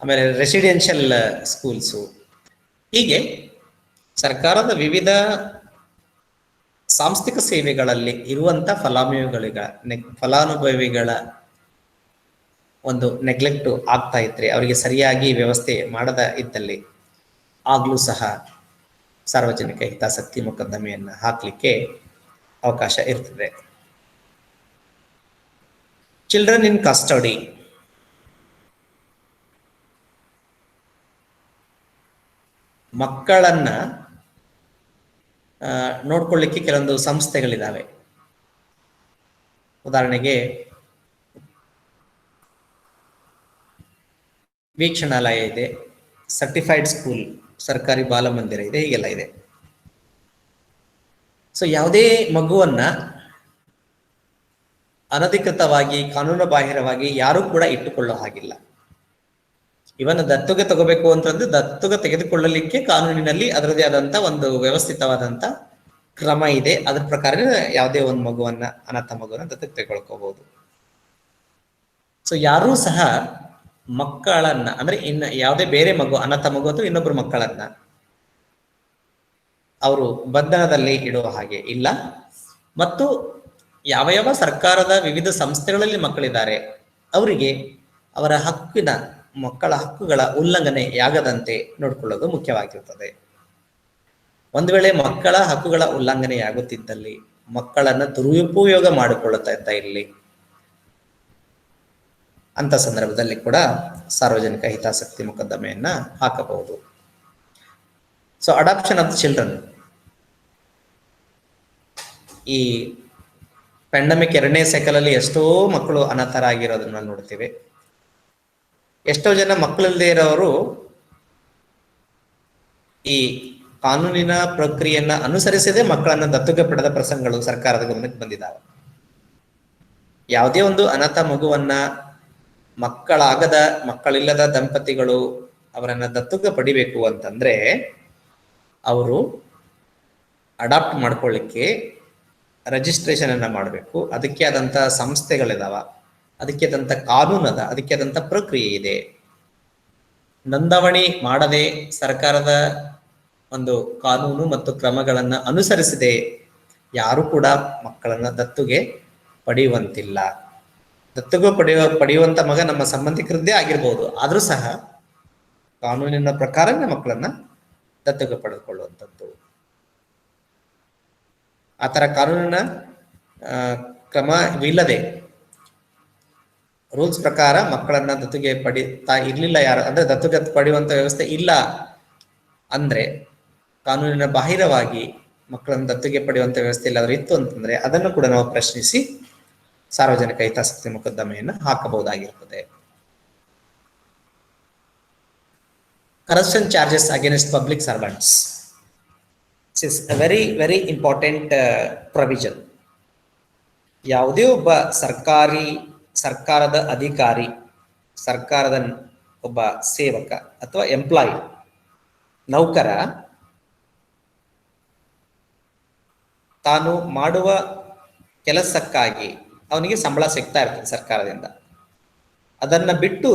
ಆಮೇಲೆ ರೆಸಿಡೆನ್ಷಿಯಲ್ ಸ್ಕೂಲ್ಸು, ಹೀಗೆ ಸರ್ಕಾರದ ವಿವಿಧ ಸಾಂಸ್ಥಿಕ ಸೇವೆಗಳಲ್ಲಿ ಇರುವಂತ ಫಲಾನುಭವಿಗಳ ಒಂದು ನೆಗ್ಲೆಕ್ಟ್ ಆಗ್ತಾ ಇದ್ರೆ, ಅವರಿಗೆ ಸರಿಯಾಗಿ ವ್ಯವಸ್ಥೆ ಮಾಡದ ಇದ್ದಲ್ಲಿ ಆಗ್ಲೂ ಸಹ ಸಾರ್ವಜನಿಕ ಹಿತಾಸಕ್ತಿ ಮೊಕದ್ದಮೆಯನ್ನ ಹಾಕ್ಲಿಕ್ಕೆ ಅವಕಾಶ ಇರ್ತದೆ. ಚಿಲ್ಡ್ರನ್ ಇನ್ ಕಸ್ಟಡಿ, ಮಕ್ಕಳನ್ನ ನೋಡ್ಕೊಳ್ಳಿಕ್ಕೆ ಕೆಲವೊಂದು ಸಂಸ್ಥೆಗಳಿದಾವೆ. ಉದಾಹರಣೆಗೆ ವೀಕ್ಷಣಾಲಯ ಇದೆ, ಸರ್ಟಿಫೈಡ್ ಸ್ಕೂಲ್, ಸರ್ಕಾರಿ ಬಾಲಮಂದಿರ ಇದೆ, ಹೀಗೆಲ್ಲ ಇದೆ. ಸೊ ಯಾವುದೇ ಮಗುವನ್ನ ಅನಧಿಕೃತವಾಗಿ, ಕಾನೂನು ಬಾಹಿರವಾಗಿ ಯಾರು ಕೂಡ ಇಟ್ಟುಕೊಳ್ಳೋ ಹಾಗಿಲ್ಲ. ಇವನ್ ದತ್ತುಗೆ ತಗೋಬೇಕು ಅಂತಂದ್ರೆ ದತ್ತುಗೆ ತೆಗೆದುಕೊಳ್ಳಲಿಕ್ಕೆ ಕಾನೂನಿನಲ್ಲಿ ಅದರದೇ ಆದಂತ ಒಂದು ವ್ಯವಸ್ಥಿತವಾದಂತ ಕ್ರಮ ಇದೆ. ಅದ್ರ ಪ್ರಕಾರ ಯಾವುದೇ ಒಂದು ಮಗುವನ್ನ, ಅನಾಥ ಮಗುವನ್ನ ದತ್ತಕ್ಕೆ ತೆಗೆದುಕೊಳ್ಳಬಹುದು. ಸೊ ಯಾರೂ ಸಹ ಮಕ್ಕಳನ್ನ, ಅಂದ್ರೆ ಇನ್ನು ಯಾವುದೇ ಬೇರೆ ಮಗು, ಅನಾಥ ಮಗು ಅಥವಾ ಇನ್ನೊಬ್ಬರು ಮಕ್ಕಳನ್ನ ಅವರು ಬಂಧನದಲ್ಲಿ ಇಡುವ ಹಾಗೆ ಇಲ್ಲ. ಮತ್ತು ಯಾವ ಯಾವ ಸರ್ಕಾರದ ವಿವಿಧ ಸಂಸ್ಥೆಗಳಲ್ಲಿ ಮಕ್ಕಳಿದ್ದಾರೆ ಅವರಿಗೆ ಅವರ ಮಕ್ಕಳ ಹಕ್ಕುಗಳ ಉಲ್ಲಂಘನೆಯಾಗದಂತೆ ನೋಡಿಕೊಳ್ಳೋದು ಮುಖ್ಯವಾಗಿರುತ್ತದೆ. ಒಂದು ವೇಳೆ ಮಕ್ಕಳ ಹಕ್ಕುಗಳ ಉಲ್ಲಂಘನೆಯಾಗುತ್ತಿದ್ದಲ್ಲಿ, ಮಕ್ಕಳನ್ನ ದುರುಪಯೋಗ ಮಾಡಿಕೊಳ್ಳುತ್ತಾ ಇರಲಿ, ಅಂತ ಸಂದರ್ಭದಲ್ಲಿ ಕೂಡ ಸಾರ್ವಜನಿಕ ಹಿತಾಸಕ್ತಿ ಮೊಕದ್ದಮೆಯನ್ನ ಹಾಕಬಹುದು. ಸೊ ಅಡಾಪ್ಷನ್ ಆಫ್ ಚಿಲ್ಡ್ರನ್, ಈ ಪ್ಯಾಂಡಮಿಕ್ 2ನೇ ಸೈಕಲಲ್ಲಿ ಎಷ್ಟೋ ಮಕ್ಕಳು ಅನಾಥರಾಗಿರೋದನ್ನ ನೋಡ್ತೀವಿ. ಎಷ್ಟೋ ಜನ ಮಕ್ಕಳಿಲ್ಲದೆ ಇರೋರು ಈ ಕಾನೂನಿನ ಪ್ರಕ್ರಿಯೆಯನ್ನ ಅನುಸರಿಸದೆ ಮಕ್ಕಳನ್ನ ದತ್ತುಗೆ ಪಡೆದ ಪ್ರಸಂಗಗಳು ಸರ್ಕಾರದ ಗಮನಕ್ಕೆ ಬಂದಿದ್ದಾವೆ. ಯಾವುದೇ ಒಂದು ಅನಾಥ ಮಗುವನ್ನ ಮಕ್ಕಳಿಲ್ಲದ ದಂಪತಿಗಳು ಅವರನ್ನ ದತ್ತುಗೆ ಪಡಿಬೇಕು ಅಂತಂದ್ರೆ ಅವರು ಅಡಾಪ್ಟ್ ಮಾಡ್ಕೊಳ್ಳಿಕ್ಕೆ ರಿಜಿಸ್ಟ್ರೇಷನ್ ಅನ್ನ ಮಾಡಬೇಕು. ಅದಕ್ಕೆ ಆದಂತ ಸಂಸ್ಥೆಗಳಿದಾವ, ಅದಕ್ಕೆ ಆದಂತ ಕಾನೂನದ, ಅದಕ್ಕೆ ಆದಂತ ಪ್ರಕ್ರಿಯೆ ಇದೆ. ನೋಂದಣಿ ಮಾಡದೆ ಸರ್ಕಾರದ ಒಂದು ಕಾನೂನು ಮತ್ತು ಕ್ರಮಗಳನ್ನ ಅನುಸರಿಸದೆ ಯಾರು ಕೂಡ ಮಕ್ಕಳನ್ನ ದತ್ತುಗೆ ಪಡೆಯುವಂತಿಲ್ಲ. ದತ್ತುಗೆ ಪಡೆಯುವಂತ ಮಗ ನಮ್ಮ ಸಂಬಂಧಿಕರದ್ದೇ ಆಗಿರ್ಬೋದು, ಆದ್ರೂ ಸಹ ಕಾನೂನಿನ ಪ್ರಕಾರ ಮಕ್ಕಳನ್ನ ದತ್ತುಗೆ ಪಡೆದುಕೊಳ್ಳುವಂಥದ್ದು. ಆ ತರ ಕಾನೂನಿನ ಕ್ರಮವಿಲ್ಲದೆ ರೂಲ್ಸ್ ಪ್ರಕಾರ ಮಕ್ಕಳನ್ನ ದತ್ತುಗೆ ಪಡಿತಾ ಇರ್ಲಿಲ್ಲ ಯಾರು, ಅಂದ್ರೆ ದತ್ತುಗೆ ಪಡೆಯುವಂತ ವ್ಯವಸ್ಥೆ ಇಲ್ಲ ಅಂದ್ರೆ, ಕಾನೂನಿನ ಬಾಹಿರವಾಗಿ ಮಕ್ಕಳನ್ನು ದತ್ತುಗೆ ಪಡೆಯುವಂತ ವ್ಯವಸ್ಥೆ ಇಲ್ಲಾದ್ರೂ ಇತ್ತು ಅಂತಂದ್ರೆ ಅದನ್ನು ಕೂಡ ನಾವು ಪ್ರಶ್ನಿಸಿ ಸಾರ್ವಜನಿಕ ಹಿತಾಸಕ್ತಿ ಮೊಕದ್ದಮೆಯನ್ನು ಹಾಕಬಹುದಾಗಿರುತ್ತದೆ. Corruption charges against public servants is a very very important provision. ಯಾವುದೇ ಒಬ್ಬ ಸರ್ಕಾರದ ಅಧಿಕಾರಿ, ಸರ್ಕಾರದ ಒಬ್ಬ ಸೇವಕ ಅಥವಾ ಎಂಪ್ಲಾಯಿ, ನೌಕರ ತಾನು ಮಾಡುವ ಕೆಲಸಕ್ಕಾಗಿ ಅವನಿಗೆ ಸಂಬಳ ಸಿಗ್ತಾ ಇರ್ತದೆ ಸರ್ಕಾರದಿಂದ. ಅದನ್ನ ಬಿಟ್ಟು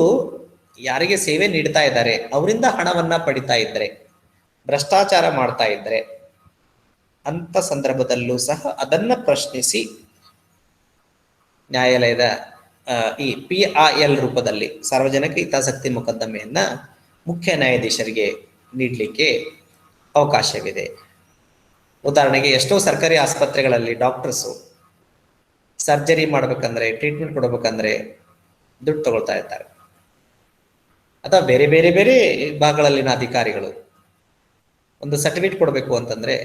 ಯಾರಿಗೆ ಸೇವೆ ನೀಡ್ತಾ ಇದ್ದಾರೆ ಅವರಿಂದ ಹಣವನ್ನ ಪಡಿತಾ ಇದ್ರೆ, ಭ್ರಷ್ಟಾಚಾರ ಮಾಡ್ತಾ ಇದ್ರೆ, ಅಂತ ಸಂದರ್ಭದಲ್ಲೂ ಸಹ ಅದನ್ನ ಪ್ರಶ್ನಿಸಿ ನ್ಯಾಯಾಲಯದ ಈ PIL ರೂಪದಲ್ಲಿ ಸಾರ್ವಜನಿಕ ಹಿತಾಸಕ್ತಿ ಮೊಕದ್ದಮೆಯನ್ನ ಮುಖ್ಯ ನ್ಯಾಯಾಧೀಶರಿಗೆ ನೀಡಲಿಕ್ಕೆ ಅವಕಾಶವಿದೆ. ಉದಾಹರಣೆಗೆ ಎಷ್ಟೋ ಸರ್ಕಾರಿ ಆಸ್ಪತ್ರೆಗಳಲ್ಲಿ ಡಾಕ್ಟರ್ಸು ಸರ್ಜರಿ ಮಾಡ್ಬೇಕಂದ್ರೆ, ಟ್ರೀಟ್ಮೆಂಟ್ ಕೊಡ್ಬೇಕಂದ್ರೆ ದುಡ್ಡು ತಗೊಳ್ತಾ ಇರ್ತಾರೆ. ಅಥವಾ ಬೇರೆ ಬೇರೆ ಬೇರೆ ಭಾಗಗಳಲ್ಲಿನ ಅಧಿಕಾರಿಗಳು ಒಂದು ಸರ್ಟಿಫಿಕೇಟ್ ಕೊಡಬೇಕು ಅಂತಂದ್ರೆ,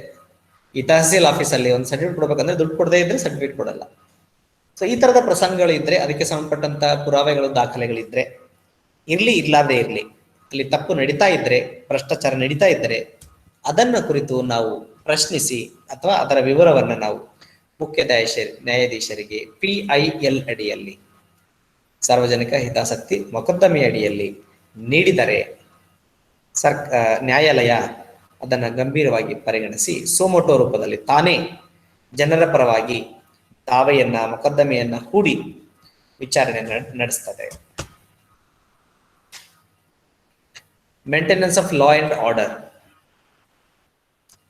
ಈ ತಹಸೀಲ್ ಆಫೀಸಲ್ಲಿ ಒಂದು ಸರ್ಟಿಫಿಕೇಟ್ ಕೊಡ್ಬೇಕಂದ್ರೆ ದುಡ್ಡು ಕೊಡದೇ ಇದ್ರೆ ಸರ್ಟಿಫಿಕೇಟ್ ಕೊಡಲ್ಲ. ಸೊ ಈ ತರದ ಪ್ರಸಂಗಗಳಿದ್ರೆ, ಅದಕ್ಕೆ ಸಂಬಂಧಪಟ್ಟಂತ ಪುರಾವೆಗಳು, ದಾಖಲೆಗಳಿದ್ರೆ, ಇರ್ಲಾದೇ ಇರ್ಲಿ, ಅಲ್ಲಿ ತಪ್ಪು ನಡೀತಾ ಇದ್ರೆ, ಭ್ರಷ್ಟಾಚಾರ ನಡೀತಾ ಇದ್ರೆ ಅದನ್ನ ಕುರಿತು ನಾವು ಪ್ರಶ್ನಿಸಿ ಅಥವಾ ಅದರ ವಿವರವನ್ನ ನಾವು ಮುಖ್ಯ ನ್ಯಾಯಾಧೀಶರಿಗೆ PIL ಅಡಿಯಲ್ಲಿ, ಸಾರ್ವಜನಿಕ ಹಿತಾಸಕ್ತಿ ಮೊಕದ್ದಮೆಯ ಅಡಿಯಲ್ಲಿ ನೀಡಿದರೆ ನ್ಯಾಯಾಲಯ ಅದನ್ನ ಗಂಭೀರವಾಗಿ ಪರಿಗಣಿಸಿ ಸೋಮೋಟೋ ರೂಪದಲ್ಲಿ ತಾನೇ ಜನರ ಪರವಾಗಿ ದಾವೆಯನ್ನ, ಮೊಕದ್ದಮೆಯನ್ನ ಹೂಡಿ ವಿಚಾರಣೆ ನಡೆಸ್ತದೆ. Maintenance of law and order.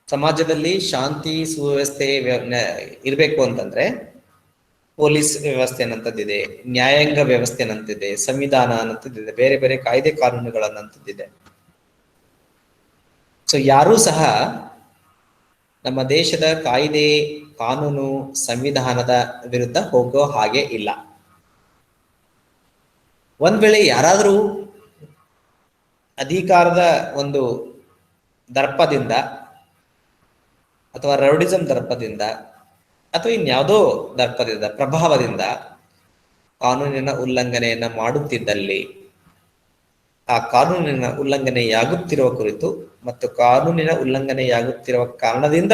ಸಮಾಜದಲ್ಲಿ ಶಾಂತಿ ಸುವ್ಯವಸ್ಥೆ ಇರಬೇಕು ಅಂತಂದ್ರೆ ಪೊಲೀಸ್ ವ್ಯವಸ್ಥೆ ಅನ್ನಂಥದ್ದಿದೆ, ನ್ಯಾಯಾಂಗ ವ್ಯವಸ್ಥೆ ಅನ್ನಂತಿದೆ, ಸಂವಿಧಾನ ಅನ್ನಂಥದ್ದಿದೆ, ಬೇರೆ ಬೇರೆ ಕಾಯ್ದೆ ಕಾನೂನುಗಳನ್ನಂಥದ್ದಿದೆ. ಸೊ ಯಾರೂ ಸಹ ನಮ್ಮ ದೇಶದ ಕಾಯ್ದೆ ಕಾನೂನು ಸಂವಿಧಾನದ ವಿರುದ್ಧ ಹೋಗೋ ಹಾಗೆ ಇಲ್ಲ. ಒಂದ್ ವೇಳೆ ಯಾರಾದರೂ ಅಧಿಕಾರದ ಒಂದು ದರ್ಪದಿಂದ ಅಥವಾ ರೌಡಿಸಂ ದರ್ಪದಿಂದ ಅಥವಾ ಇನ್ಯಾವುದೋ ದರ್ಪದಿಂದ, ಪ್ರಭಾವದಿಂದ ಕಾನೂನಿನ ಉಲ್ಲಂಘನೆಯನ್ನ ಮಾಡುತ್ತಿದ್ದಲ್ಲಿ ಆ ಕಾನೂನಿನ ಉಲ್ಲಂಘನೆಯಾಗುತ್ತಿರುವ ಕುರಿತು ಮತ್ತು ಕಾನೂನಿನ ಉಲ್ಲಂಘನೆಯಾಗುತ್ತಿರುವ ಕಾರಣದಿಂದ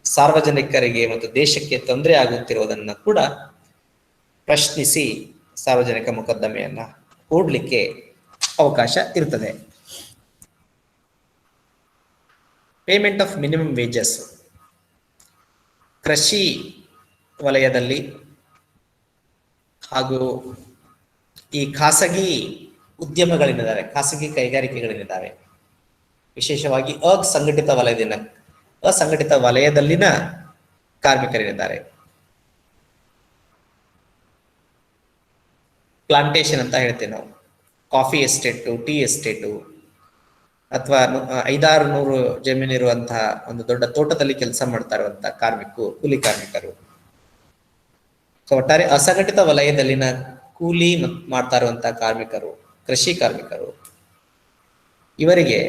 ಸಾರ್ವಜನಿಕರಿಗೆ ಮತ್ತು ದೇಶಕ್ಕೆ ತೊಂದರೆ ಆಗುತ್ತಿರುವುದನ್ನು ಕೂಡ ಪ್ರಶ್ನಿಸಿ ಸಾರ್ವಜನಿಕ ಮೊಕದ್ದಮೆಯನ್ನ ಹೂಡಲಿಕ್ಕೆ ಅವಕಾಶ ಇರ್ತದೆ. Payment of minimum wages. ಕೃಷಿ ವಲಯದಲ್ಲಿ ಹಾಗೂ ಈ ಖಾಸಗಿ ಉದ್ಯಮಗಳೇನಿದ್ದಾವೆ, ಖಾಸಗಿ ಕೈಗಾರಿಕೆಗಳೇನಿದ್ದಾವೆ, ವಿಶೇಷವಾಗಿ ಅಸಂಘಟಿತ ವಲಯದಲ್ಲಿನ ಕಾರ್ಮಿಕರೇನಿದ್ದಾರೆ, ಪ್ಲಾಂಟೇಶನ್ ಅಂತ ಹೇಳ್ತೇವೆ ನಾವು, ಕಾಫಿ ಎಸ್ಟೇಟು, ಟೀ ಎಸ್ಟೇಟು, ಅಥವಾ 500-600 ಜಮೀನಿರುವಂತಹ ಒಂದು ದೊಡ್ಡ ತೋಟದಲ್ಲಿ ಕೆಲಸ ಮಾಡ್ತಾ ಇರುವಂತಹ ಕೂಲಿ ಕಾರ್ಮಿಕರು. ಸೊ ಒಟ್ಟಾರೆ ಅಸಂಘಟಿತ ವಲಯದಲ್ಲಿನ ಕೂಲಿ ಮಾಡ್ತಾ ಇರುವಂತಹ ಕಾರ್ಮಿಕರು, ಕೃಷಿ ಕಾರ್ಮಿಕರು, ಇವರಿಗೆ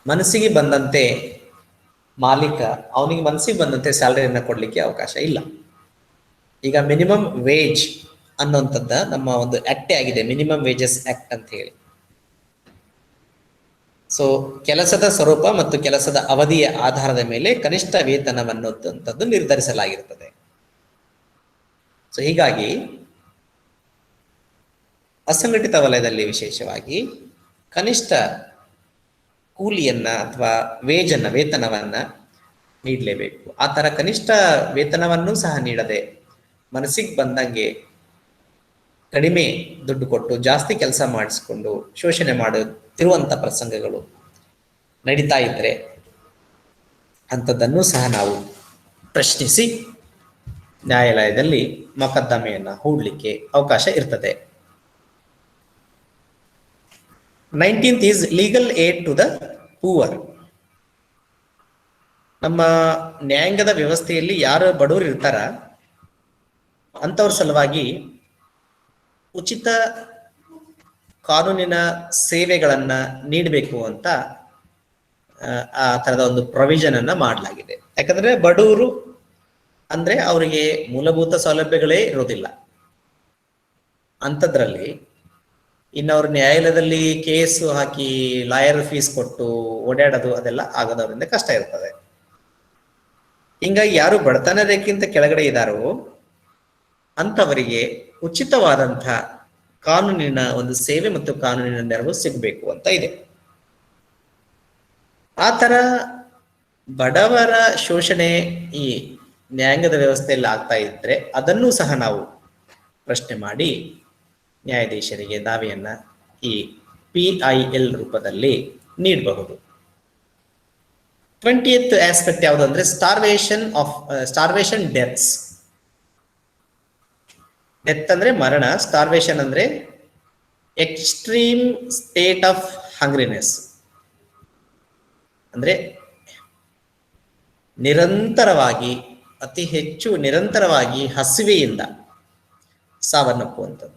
ಮನಸ್ಸಿಗೆ ಬಂದಂತೆ ಮಾಲೀಕ ಅವನಿಗೆ ಮನಸ್ಸಿಗೆ ಬಂದಂತೆ ಸ್ಯಾಲರಿಯನ್ನು ಕೊಡಲಿಕ್ಕೆ ಅವಕಾಶ ಇಲ್ಲ. ಈಗ ಮಿನಿಮಮ್ ವೇಜ್ ಅನ್ನುವಂಥದ್ದ ನಮ್ಮ ಒಂದು ಆಕ್ಟೇ ಆಗಿದೆ, ಮಿನಿಮಮ್ ವೇಜಸ್ ಆಕ್ಟ್ ಅಂತ ಹೇಳಿ. ಸೊ ಕೆಲಸದ ಸ್ವರೂಪ ಮತ್ತು ಕೆಲಸದ ಅವಧಿಯ ಆಧಾರದ ಮೇಲೆ ಕನಿಷ್ಠ ವೇತನವನ್ನುವಂಥದ್ದು ನಿರ್ಧರಿಸಲಾಗಿರುತ್ತದೆ. ಸೊ ಹೀಗಾಗಿ ಅಸಂಘಟಿತ ವಲಯದಲ್ಲಿ ವಿಶೇಷವಾಗಿ ಕನಿಷ್ಠ ಕೂಲಿಯನ್ನ ಅಥವಾ ವೇಜನ್ನ ವೇತನವನ್ನ ನೀಡಲೇಬೇಕು. ಆ ಥರ ಕನಿಷ್ಠ ವೇತನವನ್ನು ಸಹ ನೀಡದೆ ಮನಸ್ಸಿಗೆ ಬಂದಂಗೆ ಕಡಿಮೆ ದುಡ್ಡು ಕೊಟ್ಟು ಜಾಸ್ತಿ ಕೆಲಸ ಮಾಡಿಸ್ಕೊಂಡು ಶೋಷಣೆ ಮಾಡುತ್ತಿರುವಂಥ ಪ್ರಸಂಗಗಳು ನಡೀತಾ ಇದ್ರೆ ಅಂಥದ್ದನ್ನು ಸಹ ನಾವು ಪ್ರಶ್ನಿಸಿ ನ್ಯಾಯಾಲಯದಲ್ಲಿ ಮೊಕದ್ದಮೆಯನ್ನು ಹೂಡಲಿಕ್ಕೆ ಅವಕಾಶ ಇರ್ತದೆ. 19th is legal aid to the poor. ನಮ್ಮ ನ್ಯಾಯಾಂಗದ ವ್ಯವಸ್ಥೆಯಲ್ಲಿ ಯಾರು ಬಡವರು ಇರ್ತಾರ ಅಂಥವ್ರ ಸಲುವಾಗಿ ಉಚಿತ ಕಾನೂನಿನ ಸೇವೆಗಳನ್ನ ನೀಡಬೇಕು ಅಂತ ಆ ಥರದ ಒಂದು ಪ್ರೊವಿಷನ್ ಅನ್ನ ಮಾಡಲಾಗಿದೆ. ಯಾಕಂದ್ರೆ ಬಡವರು ಅಂದ್ರೆ ಅವರಿಗೆ ಮೂಲಭೂತ ಸೌಲಭ್ಯಗಳೇ ಇರೋದಿಲ್ಲ. ಅಂಥದ್ರಲ್ಲಿ ಇನ್ನು ಅವ್ರ ನ್ಯಾಯಾಲಯದಲ್ಲಿ ಕೇಸು ಹಾಕಿ ಲಾಯರ್ ಫೀಸ್ ಕೊಟ್ಟು ಓಡಾಡೋದು ಅದೆಲ್ಲ ಆಗದವರಿಂದ ಕಷ್ಟ ಇರ್ತದೆ. ಹಿಂಗಾಗಿ ಯಾರು ಬಡತನ ರೇಖೆಗಿಂತ ಕೆಳಗಡೆ ಇದ್ದಾರೋ ಅಂಥವರಿಗೆ ಉಚಿತವಾದಂಥ ಕಾನೂನಿನ ಒಂದು ಸೇವೆ ಮತ್ತು ಕಾನೂನಿನ ನೆರವು ಸಿಗಬೇಕು ಅಂತ ಇದೆ. ಆ ಥರ ಬಡವರ ಶೋಷಣೆ ಈ ನ್ಯಾಯಾಂಗದ ವ್ಯವಸ್ಥೆಯಲ್ಲಿ ಆಗ್ತಾ ಇದ್ರೆ ಅದನ್ನೂ ಸಹ ನಾವು ಪ್ರಶ್ನೆ ಮಾಡಿ ನ್ಯಾಯಾಧೀಶರಿಗೆ ದಾವೆಯನ್ನ ಈ PIL ರೂಪದಲ್ಲಿ ನೀಡಬಹುದು. 20th ಆಸ್ಪೆಕ್ಟ್ ಯಾವುದು ಅಂದ್ರೆ ಸ್ಟಾರ್ವೇಷನ್ ಡೆತ್ಸ್. ಡೆತ್ ಅಂದ್ರೆ ಮರಣ, ಸ್ಟಾರ್ವೇಷನ್ ಅಂದ್ರೆ ಎಕ್ಸ್ಟ್ರೀಮ್ ಸ್ಟೇಟ್ ಆಫ್ ಹಂಗ್ರಿನೆಸ್, ಅಂದ್ರೆ ನಿರಂತರವಾಗಿ ಅತಿ ಹೆಚ್ಚು ನಿರಂತರವಾಗಿ ಹಸಿವೆಯಿಂದ ಸಾವನ್ನಪ್ಪುವಂಥದ್ದು.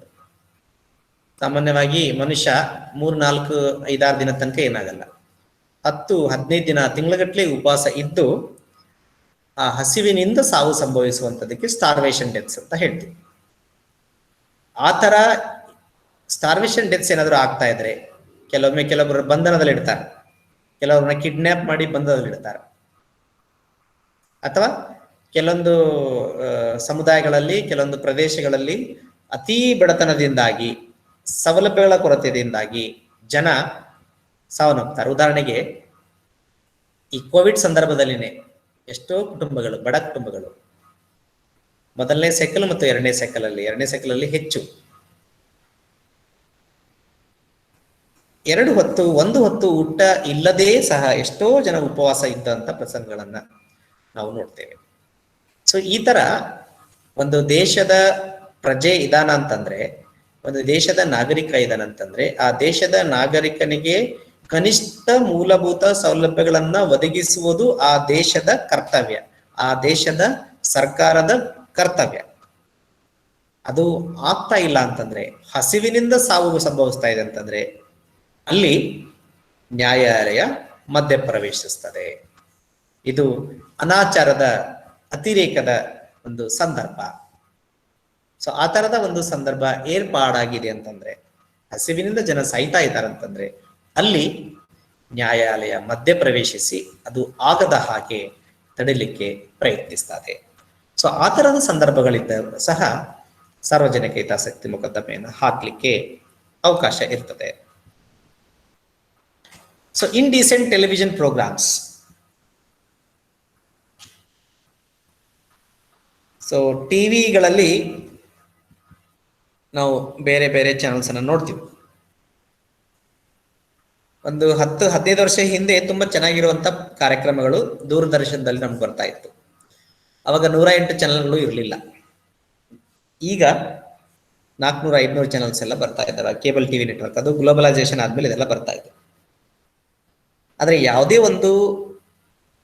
ಸಾಮಾನ್ಯವಾಗಿ ಮನುಷ್ಯ 3, 4, 5, 6 ದಿನ ತನಕ ಏನಾಗಲ್ಲ, 10, 15 ದಿನ ತಿಂಗಳಗಟ್ಟಲೆ ಉಪವಾಸ ಇದ್ದು ಆ ಹಸಿವಿನಿಂದ ಸಾವು ಸಂಭವಿಸುವಂಥದ್ದಕ್ಕೆ ಸ್ಟಾರ್ವೇಷನ್ ಡೆತ್ಸ್ ಅಂತ ಹೇಳ್ತೀವಿ. ಆ ಥರ ಸ್ಟಾರ್ವೇಷನ್ ಡೆತ್ಸ್ ಏನಾದರೂ ಆಗ್ತಾ ಇದ್ರೆ ಕೆಲವೊಬ್ಬರು ಬಂಧನದಲ್ಲಿ ಇಡ್ತಾರೆ, ಕೆಲವ್ರನ್ನ ಕಿಡ್ನ್ಯಾಪ್ ಮಾಡಿ ಬಂಧನದಲ್ಲಿ ಇಡ್ತಾರೆ, ಅಥವಾ ಕೆಲವೊಂದು ಸಮುದಾಯಗಳಲ್ಲಿ ಕೆಲವೊಂದು ಪ್ರದೇಶಗಳಲ್ಲಿ ಅತೀ ಬಡತನದಿಂದಾಗಿ ಸೌಲಭ್ಯಗಳ ಕೊರತೆಯಿಂದಾಗಿ ಜನ ಸಾವನ್ನಪ್ತಾರೆ. ಉದಾಹರಣೆಗೆ ಈ ಕೋವಿಡ್ ಸಂದರ್ಭದಲ್ಲಿನೇ ಎಷ್ಟೋ ಕುಟುಂಬಗಳು, ಬಡ ಕುಟುಂಬಗಳು, ಮೊದಲನೇ ಸೈಕಲ್ ಮತ್ತು ಎರಡನೇ ಸೈಕಲಲ್ಲಿ ಹೆಚ್ಚು 2 ಹೊತ್ತು 1 ಹೊತ್ತು ಊಟ ಇಲ್ಲದೇ ಸಹ ಎಷ್ಟೋ ಜನ ಉಪವಾಸ ಇದ್ದಂಥ ಪ್ರಸಂಗಗಳನ್ನ ನಾವು ನೋಡ್ತೇವೆ. ಸೊ ಈ ತರ ಒಂದು ದೇಶದ ಪ್ರಜೆ ಇದಾನ ಅಂತಂದ್ರೆ, ಒಂದು ದೇಶದ ನಾಗರಿಕ ಇದಾನ ಅಂತಂದ್ರೆ, ಆ ದೇಶದ ನಾಗರಿಕನಿಗೆ ಕನಿಷ್ಠ ಮೂಲಭೂತ ಸೌಲಭ್ಯಗಳನ್ನ ಒದಗಿಸುವುದು ಆ ದೇಶದ ಕರ್ತವ್ಯ, ಆ ದೇಶದ ಸರ್ಕಾರದ ಕರ್ತವ್ಯ. ಅದು ಆಗ್ತಾ ಇಲ್ಲ ಅಂತಂದ್ರೆ, ಹಸಿವಿನಿಂದ ಸಾವು ಸಂಭವಿಸ್ತಾ ಇದೆ ಅಂತಂದ್ರೆ ಅಲ್ಲಿ ನ್ಯಾಯಾಲಯ ಮಧ್ಯ ಪ್ರವೇಶಿಸ್ತದೆ. ಇದು ಅನಾಚಾರದ ಅತಿರೇಕದ ಒಂದು ಸಂದರ್ಭ. ಸೊ ಆ ತರದ ಒಂದು ಸಂದರ್ಭ ಏರ್ಪಾಡಾಗಿದೆ ಅಂತಂದ್ರೆ, ಹಸಿವಿನಿಂದ ಜನ ಸಾಯ್ತಾ ಇದ್ದಾರಂತಂದ್ರೆ ಅಲ್ಲಿ ನ್ಯಾಯಾಲಯ ಮಧ್ಯ ಪ್ರವೇಶಿಸಿ ಅದು ಆಗದ ಹಾಗೆ ತಡಿಲಿಕ್ಕೆ ಪ್ರಯತ್ನಿಸ್ತದೆ. ಸೊ ಆ ತರದ ಸಂದರ್ಭಗಳಿದ್ದ ಸಹ ಸಾರ್ವಜನಿಕ ಹಿತಾಸಕ್ತಿ ಮೊಕದ್ದಮೆಯನ್ನು ಹಾಕ್ಲಿಕ್ಕೆ ಅವಕಾಶ ಇರ್ತದೆ. So indecent television programmes. So ಟಿವಿಗಳಲ್ಲಿ ನಾವು ಬೇರೆ ಬೇರೆ ಚಾನಲ್ಸ್ ಅನ್ನು ನೋಡ್ತೀವಿ. ಒಂದು 10-15 ವರ್ಷ ಹಿಂದೆ ತುಂಬಾ ಚೆನ್ನಾಗಿರುವಂತ ಕಾರ್ಯಕ್ರಮಗಳು ದೂರದರ್ಶನದಲ್ಲಿ ನಮ್ಗೆ ಬರ್ತಾ ಇತ್ತು. ಅವಾಗ 108 ಚಾನಲ್ಗಳು ಇರಲಿಲ್ಲ. ಈಗ 400-500 ಚಾನಲ್ಸ್ ಎಲ್ಲ ಬರ್ತಾ ಇದ್ದಾವೆ. ಕೇಬಲ್ ಟಿವಿ ನೆಟ್ವರ್ಕ್, ಅದು ಗ್ಲೋಬಲೈಸೇಷನ್ ಆದ್ಮೇಲೆ ಇದೆಲ್ಲ ಬರ್ತಾ ಇದೆ. ಆದ್ರೆ ಯಾವುದೇ ಒಂದು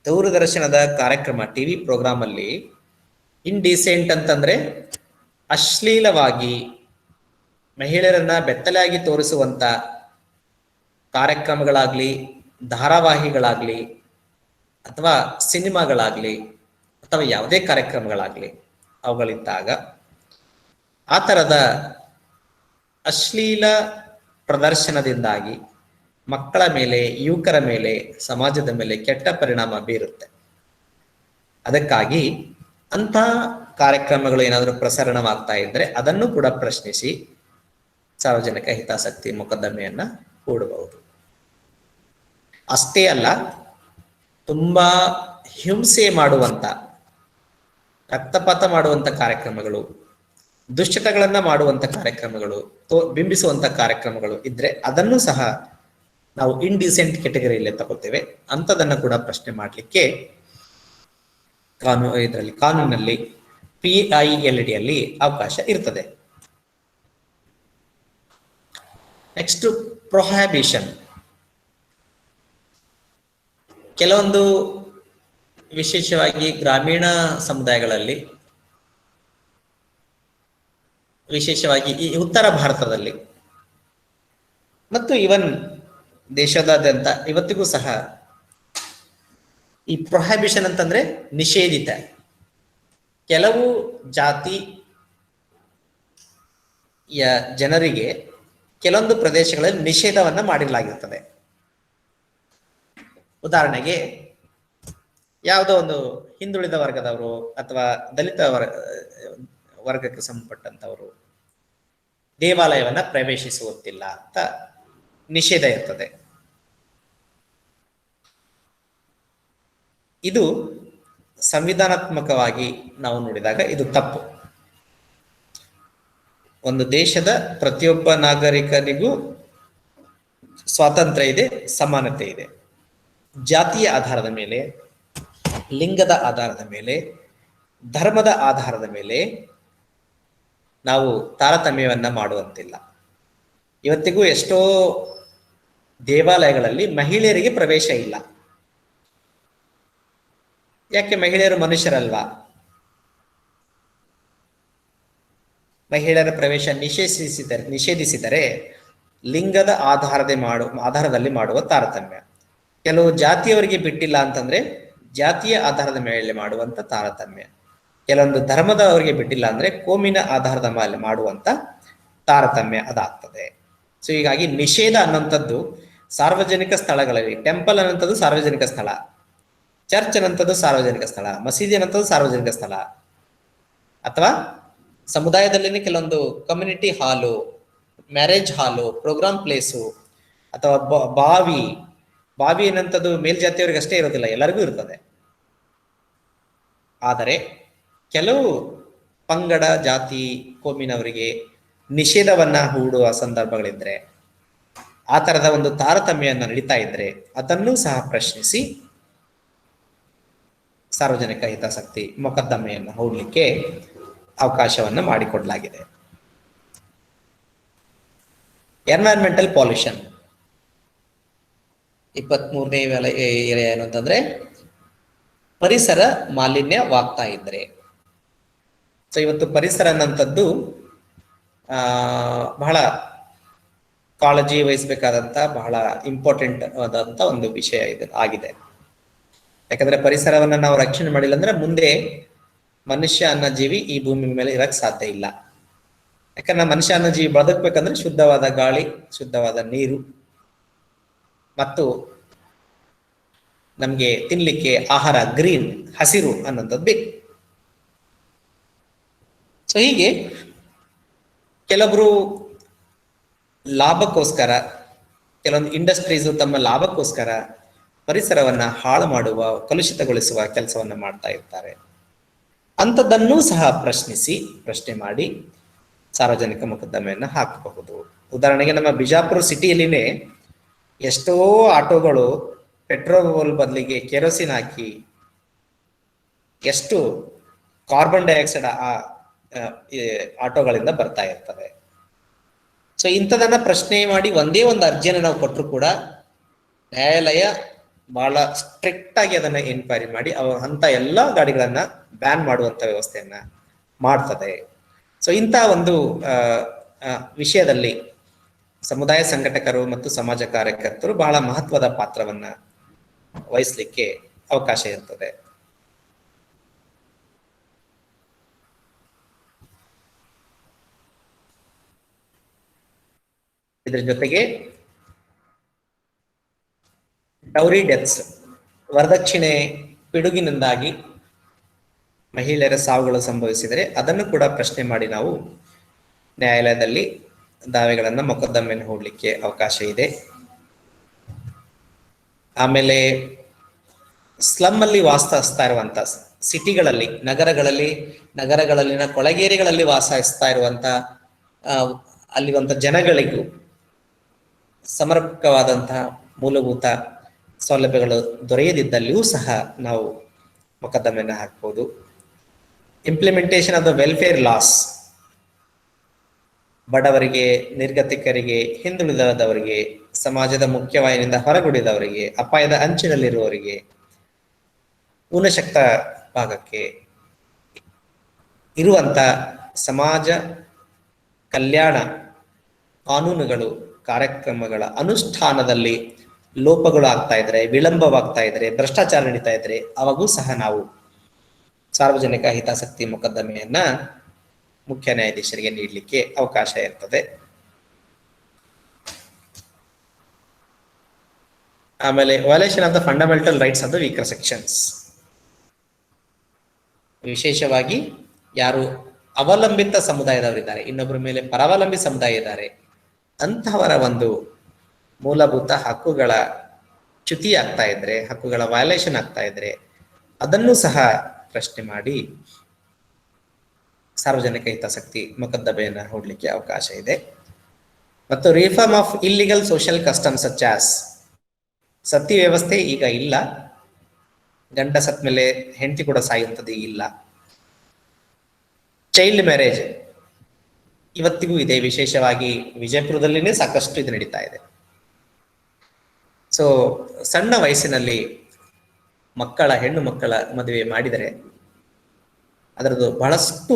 ದೂರದರ್ಶನದ ಕಾರ್ಯಕ್ರಮ, ಟಿವಿ ಪ್ರೋಗ್ರಾಮ್ ಅಲ್ಲಿ ಇಂಡೀಸೆಂಟ್ ಅಂತಂದ್ರೆ ಅಶ್ಲೀಲವಾಗಿ ಮಹಿಳೆಯರನ್ನ ಬೆತ್ತಲಾಗಿ ತೋರಿಸುವಂತ ಕಾರ್ಯಕ್ರಮಗಳಾಗ್ಲಿ, ಧಾರಾವಾಹಿಗಳಾಗ್ಲಿ ಅಥವಾ ಸಿನಿಮಾಗಳಾಗ್ಲಿ ಅಥವಾ ಯಾವುದೇ ಕಾರ್ಯಕ್ರಮಗಳಾಗ್ಲಿ ಅವುಗಳಿದ್ದಾಗ ಆ ಥರದ ಅಶ್ಲೀಲ ಪ್ರದರ್ಶನದಿಂದಾಗಿ ಮಕ್ಕಳ ಮೇಲೆ, ಯುವಕರ ಮೇಲೆ, ಸಮಾಜದ ಮೇಲೆ ಕೆಟ್ಟ ಪರಿಣಾಮ ಬೀರುತ್ತೆ. ಅದಕ್ಕಾಗಿ ಅಂತಹ ಕಾರ್ಯಕ್ರಮಗಳು ಏನಾದರೂ ಪ್ರಸರಣವಾಗ್ತಾ ಇದ್ರೆ ಅದನ್ನು ಕೂಡ ಪ್ರಶ್ನಿಸಿ ಸಾರ್ವಜನಿಕ ಹಿತಾಸಕ್ತಿ ಮೊಕದ್ದಮೆಯನ್ನ ಹೂಡಬಹುದು. ಅಷ್ಟೇ ಅಲ್ಲ, ತುಂಬಾ ಹಿಂಸೆ ಮಾಡುವಂತ, ರಕ್ತಪಾತ ಮಾಡುವಂತ ಕಾರ್ಯಕ್ರಮಗಳು, ದುಶ್ಚಟಗಳನ್ನ ಮಾಡುವಂತ ಕಾರ್ಯಕ್ರಮಗಳು, ಬಿಂಬಿಸುವಂತ ಕಾರ್ಯಕ್ರಮಗಳು ಇದ್ರೆ ಅದನ್ನು ಸಹ ನಾವು ಇಂಡಿಸೆಂಟ್ ಕೆಟಗರಿಯಲ್ಲೇ ತಗೋತೇವೆ. ಅಂಥದನ್ನ ಕೂಡ ಪ್ರಶ್ನೆ ಮಾಡಲಿಕ್ಕೆ ಕಾನೂನಲ್ಲಿ PILD ಅಲ್ಲಿ ಅವಕಾಶ ಇರ್ತದೆ. ನೆಕ್ಸ್ಟ್ ಪ್ರೊಹ್ಯಾಬಿಷನ್. ಕೆಲವೊಂದು ವಿಶೇಷವಾಗಿ ಗ್ರಾಮೀಣ ಸಮುದಾಯಗಳಲ್ಲಿ, ವಿಶೇಷವಾಗಿ ಈ ಉತ್ತರ ಭಾರತದಲ್ಲಿ ಮತ್ತು ಇವನ್ ದೇಶದಾದ್ಯಂತ ಇವತ್ತಿಗೂ ಸಹ ಈ ಪ್ರೊಹ್ಯಾಬಿಷನ್ ಅಂತಂದ್ರೆ ನಿಷೇಧಿತ, ಕೆಲವು ಜಾತಿಯ ಜನರಿಗೆ ಕೆಲವೊಂದು ಪ್ರದೇಶಗಳಲ್ಲಿ ನಿಷೇಧವನ್ನ ಮಾಡಿರಲಾಗಿರ್ತದೆ. ಉದಾಹರಣೆಗೆ ಯಾವುದೋ ಒಂದು ಹಿಂದುಳಿದ ವರ್ಗದವರು ಅಥವಾ ದಲಿತ ವರ್ಗಕ್ಕೆ ಸಂಬಂಧಪಟ್ಟಂತವರು ದೇವಾಲಯವನ್ನ ಪ್ರವೇಶಿಸುವಂತಿಲ್ಲ ಅಂತ ನಿಷೇಧ ಇರ್ತದೆ. ಇದು ಸಂವಿಧಾನಾತ್ಮಕವಾಗಿ ನಾವು ನೋಡಿದಾಗ ಇದು ತಪ್ಪು. ಒಂದು ದೇಶದ ಪ್ರತಿಯೊಬ್ಬ ನಾಗರಿಕನಿಗೂ ಸ್ವಾತಂತ್ರ್ಯ ಇದೆ, ಸಮಾನತೆ ಇದೆ. ಜಾತಿಯ ಆಧಾರದ ಮೇಲೆ, ಲಿಂಗದ ಆಧಾರದ ಮೇಲೆ, ಧರ್ಮದ ಆಧಾರದ ಮೇಲೆ ನಾವು ತಾರತಮ್ಯವನ್ನ ಮಾಡುವಂತಿಲ್ಲ. ಇವತ್ತಿಗೂ ಎಷ್ಟೋ ದೇವಾಲಯಗಳಲ್ಲಿ ಮಹಿಳೆಯರಿಗೆ ಪ್ರವೇಶ ಇಲ್ಲ. ಯಾಕೆ? ಮಹಿಳೆಯರು ಮನುಷ್ಯರಲ್ವಾ? ಮಹಿಳೆಯರ ಪ್ರವೇಶ ನಿಷೇಧಿಸಿದರೆ ಲಿಂಗದ ಆಧಾರದಲ್ಲಿ ಮಾಡುವ ತಾರತಮ್ಯ. ಕೆಲವು ಜಾತಿಯವರಿಗೆ ಬಿಟ್ಟಿಲ್ಲ ಅಂತಂದ್ರೆ ಜಾತಿಯ ಆಧಾರದ ಮೇಲೆ ಮಾಡುವಂತ ತಾರತಮ್ಯ. ಕೆಲವೊಂದು ಧರ್ಮದವರಿಗೆ ಬಿಟ್ಟಿಲ್ಲ ಅಂದ್ರೆ ಕೋಮಿನ ಆಧಾರದ ಮೇಲೆ ಮಾಡುವಂತ ತಾರತಮ್ಯ ಅದಾಗ್ತದೆ. ಸೊ ಹೀಗಾಗಿ ನಿಷೇಧ ಅನ್ನುವಂಥದ್ದು ಸಾರ್ವಜನಿಕ ಸ್ಥಳಗಳಲ್ಲಿ, ಟೆಂಪಲ್ ಅನ್ನುವಂಥದ್ದು ಸಾರ್ವಜನಿಕ ಸ್ಥಳ, ಚರ್ಚ್ ಅನ್ನುವಂಥದ್ದು ಸಾರ್ವಜನಿಕ ಸ್ಥಳ, ಮಸೀದಿ ಅನ್ನುವಂಥದ್ದು ಸಾರ್ವಜನಿಕ ಸ್ಥಳ, ಅಥವಾ ಸಮುದಾಯದಲ್ಲಿನೇ ಕೆಲವೊಂದು ಕಮ್ಯುನಿಟಿ ಹಾಲು, ಮ್ಯಾರೇಜ್ ಹಾಲು, ಪ್ರೋಗ್ರಾಮ್ ಪ್ಲೇಸು, ಅಥವಾ ಬಾವಿ ಅನ್ನುವಂಥದ್ದು ಮೇಲ್ಜಾತಿಯವರಿಗೆ ಅಷ್ಟೇ ಇರೋದಿಲ್ಲ, ಎಲ್ಲರಿಗೂ ಇರ್ತದೆ. ಆದರೆ ಕೆಲವು ಪಂಗಡ, ಜಾತಿ, ಕೋಮಿನವರಿಗೆ ನಿಷೇಧವನ್ನ ಹೂಡುವ ಸಂದರ್ಭಗಳಿದ್ರೆ, ಆ ತರದ ಒಂದು ತಾರತಮ್ಯವನ್ನು ನಡೀತಾ ಇದ್ರೆ ಅದನ್ನೂ ಸಹ ಪ್ರಶ್ನಿಸಿ ಸಾರ್ವಜನಿಕ ಹಿತಾಸಕ್ತಿ ಮೊಕದ್ದಮೆಯನ್ನು ಹೂಡಲಿಕ್ಕೆ ಅವಕಾಶವನ್ನು ಮಾಡಿಕೊಡಲಾಗಿದೆ. ಎನ್ವೈರನ್ಮೆಂಟಲ್ ಪಾಲ್ಯೂಷನ್ 23ನೇ ಏರಿಯಾ ಏನು ಅಂತಂದ್ರೆ ಪರಿಸರ ಮಾಲಿನ್ಯವಾಗ್ತಾ ಇದ್ರೆ. ಸೊ ಇವತ್ತು ಪರಿಸರ ಅನ್ನೋಂಥದ್ದು ಬಹಳ ಕಾಳಜಿ ವಹಿಸಬೇಕಾದಂತ, ಬಹಳ ಇಂಪಾರ್ಟೆಂಟ್ ಆದಂತ ಒಂದು ವಿಷಯ ಆಗಿದೆ. ಯಾಕಂದ್ರೆ ಪರಿಸರವನ್ನ ನಾವು ರಕ್ಷಣೆ ಮಾಡಿಲ್ಲ ಅಂದ್ರೆ ಮುಂದೆ ಮನುಷ್ಯ ಅನ್ನೋ ಜೀವಿ ಈ ಭೂಮಿ ಮೇಲೆ ಇರಕ್ ಸಾಧ್ಯ ಇಲ್ಲ. ಯಾಕಂದ್ರೆ ಮನುಷ್ಯ ಅನ್ನೋ ಜೀವಿ ಬದುಕಬೇಕಂದ್ರೆ ಶುದ್ಧವಾದ ಗಾಳಿ, ಶುದ್ಧವಾದ ನೀರು ಮತ್ತು ನಮ್ಗೆ ತಿನ್ಲಿಕ್ಕೆ ಆಹಾರ, ಗ್ರೀನ್, ಹಸಿರು ಅನ್ನೋಂಥದ್ದು ಬೇಕು. ಸೊ ಹೀಗೆ ಕೆಲವೊಬ್ರು ಲಾಭಕ್ಕೋಸ್ಕರ, ಕೆಲವೊಂದು ಇಂಡಸ್ಟ್ರೀಸು ತಮ್ಮ ಲಾಭಕ್ಕೋಸ್ಕರ ಪರಿಸರವನ್ನ ಹಾಳು ಮಾಡುವ, ಕಲುಷಿತಗೊಳಿಸುವ ಕೆಲಸವನ್ನ ಮಾಡ್ತಾ ಇರ್ತಾರೆ. ಅಂಥದ್ದನ್ನೂ ಸಹ ಪ್ರಶ್ನೆ ಮಾಡಿ ಸಾರ್ವಜನಿಕ ಮೊಕದ್ದಮೆಯನ್ನ ಹಾಕಬಹುದು. ಉದಾಹರಣೆಗೆ ನಮ್ಮ ಬಿಜಾಪುರ ಸಿಟಿಯಲ್ಲಿನೇ ಎಷ್ಟೋ ಆಟೋಗಳು ಪೆಟ್ರೋಲ್ ಬದಲಿಗೆ ಕೆರೋಸಿನ್ ಹಾಕಿ ಎಷ್ಟು ಕಾರ್ಬನ್ ಡೈಆಕ್ಸೈಡ್ ಆಟೋಗಳಿಂದ ಬರ್ತಾ ಇರ್ತವೆ. ಸೊ ಇಂಥದನ್ನ ಪ್ರಶ್ನೆ ಮಾಡಿ ಒಂದೇ ಒಂದು ಅರ್ಜಿಯನ್ನು ನಾವು ಕೊಟ್ಟರು ಕೂಡ ನ್ಯಾಯಾಲಯ ಬಹಳ ಸ್ಟ್ರಿಕ್ಟ್ ಆಗಿ ಅದನ್ನ ಎನ್ಕ್ವೈರಿ ಮಾಡಿ ಅಂತ ಎಲ್ಲಾ ಗಾಡಿಗಳನ್ನ ಬ್ಯಾನ್ ಮಾಡುವಂತ ವ್ಯವಸ್ಥೆಯನ್ನ ಮಾಡ್ತದೆ. ಸೊ ಇಂಥ ಒಂದು ವಿಷಯದಲ್ಲಿ ಸಮುದಾಯ ಸಂಘಟಕರು ಮತ್ತು ಸಮಾಜ ಕಾರ್ಯಕರ್ತರು ಬಹಳ ಮಹತ್ವದ ಪಾತ್ರವನ್ನ ವಹಿಸಲಿಕ್ಕೆ ಅವಕಾಶ ಇರ್ತದೆ. ಇದರ ಜೊತೆಗೆ ಡೌರಿ ಡೆತ್ಸ್, ವರದಕ್ಷಿಣೆ ಪಿಡುಗಿನಿಂದಾಗಿ ಮಹಿಳೆಯರ ಸಾವುಗಳು ಸಂಭವಿಸಿದರೆ ಅದನ್ನು ಕೂಡ ಪ್ರಶ್ನೆ ಮಾಡಿ ನಾವು ನ್ಯಾಯಾಲಯದಲ್ಲಿ ದಾವೆಗಳನ್ನು ಮೊಕದ್ದಮೆಯನ್ನು ಹೂಡಲಿಕ್ಕೆ ಅವಕಾಶ ಇದೆ. ಆಮೇಲೆ ಸ್ಲಮ್ ಅಲ್ಲಿ ವಾಸಿಸ್ತಾ ಇರುವಂತ ಸಿಟಿಗಳಲ್ಲಿ, ನಗರಗಳಲ್ಲಿನ ಕೊಳಗೇರಿಗಳಲ್ಲಿ ವಾಸಿಸ್ತಾ ಇರುವಂತ ಅಲ್ಲಿರುವಂತ ಜನಗಳಿಗೂ ಸಮರ್ಪಕವಾದಂತಹ ಮೂಲಭೂತ ಸೌಲಭ್ಯಗಳು ದೊರೆಯದಿದ್ದಲ್ಲಿಯೂ ಸಹ ನಾವು ಮೊಕದ್ದಮೆಯನ್ನು ಹಾಕ್ಬೋದು. Implementation of the welfare loss, ಬಡವರಿಗೆ, ನಿರ್ಗತಿಕರಿಗೆ, ಹಿಂದುಳಿದವರಿಗೆ, ಸಮಾಜದ ಮುಖ್ಯವಾಹಿನಿಯಿಂದ ಹೊರಗುಳಿದವರಿಗೆ, ಅಪಾಯದ ಅಂಚಿನಲ್ಲಿರುವವರಿಗೆ, ಊನಶಕ್ತ ಭಾಗಕ್ಕೆ ಇರುವಂತ ಸಮಾಜ ಕಲ್ಯಾಣ ಕಾನೂನುಗಳು, ಕಾರ್ಯಕ್ರಮಗಳ ಅನುಷ್ಠಾನದಲ್ಲಿ ಲೋಪಗಳು ಆಗ್ತಾ ಇದ್ರೆ, ವಿಳಂಬವಾಗ್ತಾ ಇದ್ರೆ, ಭ್ರಷ್ಟಾಚಾರ ನಡೀತಾ ಇದ್ರೆ ಅವಾಗೂ ಸಹ ನಾವು ಸಾರ್ವಜನಿಕ ಹಿತಾಸಕ್ತಿ ಮೊಕದ್ದಮೆಯನ್ನ ಮುಖ್ಯ ನ್ಯಾಯಾಧೀಶರಿಗೆ ನೀಡಲಿಕ್ಕೆ ಅವಕಾಶ ಇರ್ತದೆ. ಆಮೇಲೆ violation of the fundamental rights of the weaker sections, ವಿಶೇಷವಾಗಿ ಯಾರು ಅವಲಂಬಿತ ಸಮುದಾಯದವರಿದ್ದಾರೆ, ಇನ್ನೊಬ್ಬರ ಮೇಲೆ ಪರಾವಲಂಬಿ ಸಮುದಾಯ ಇದ್ದಾರೆ, ಅಂತಹವರ ಒಂದು ಮೂಲಭೂತ ಹಕ್ಕುಗಳ ಚ್ಯುತಿ ಆಗ್ತಾ ಇದ್ರೆ, ಹಕ್ಕುಗಳ ವಯಲೇಷನ್ ಆಗ್ತಾ ಇದ್ರೆ ಅದನ್ನು ಸಹ ಪ್ರಶ್ನೆ ಮಾಡಿ ಸಾರ್ವಜನಿಕ ಹಿತಾಸಕ್ತಿ ಮೊಕದ್ದಮೆಯನ್ನು ಹೂಡಲಿಕ್ಕೆ ಅವಕಾಶ ಇದೆ. ಮತ್ತು reform of illegal social customs such as, ಸತಿ ವ್ಯವಸ್ಥೆ ಈಗ ಇಲ್ಲ, ಗಂಡ ಸತ್ ಮೇಲೆ ಹೆಂಡತಿ ಕೂಡ ಸಾಯುವಂಥದ್ದು ಇಲ್ಲ. ಚೈಲ್ಡ್ ಮ್ಯಾರೇಜ್ ಇವತ್ತಿಗೂ ಇದೆ, ವಿಶೇಷವಾಗಿ ವಿಜಯಪುರದಲ್ಲಿನೇ ಸಾಕಷ್ಟು ಇದು ನಡೀತಾ ಇದೆ. ಸೊ ಸಣ್ಣ ವಯಸ್ಸಿನಲ್ಲಿ ಹೆಣ್ಣು ಮಕ್ಕಳ ಮದುವೆ ಮಾಡಿದರೆ ಅದರದ್ದು ಬಹಳಷ್ಟು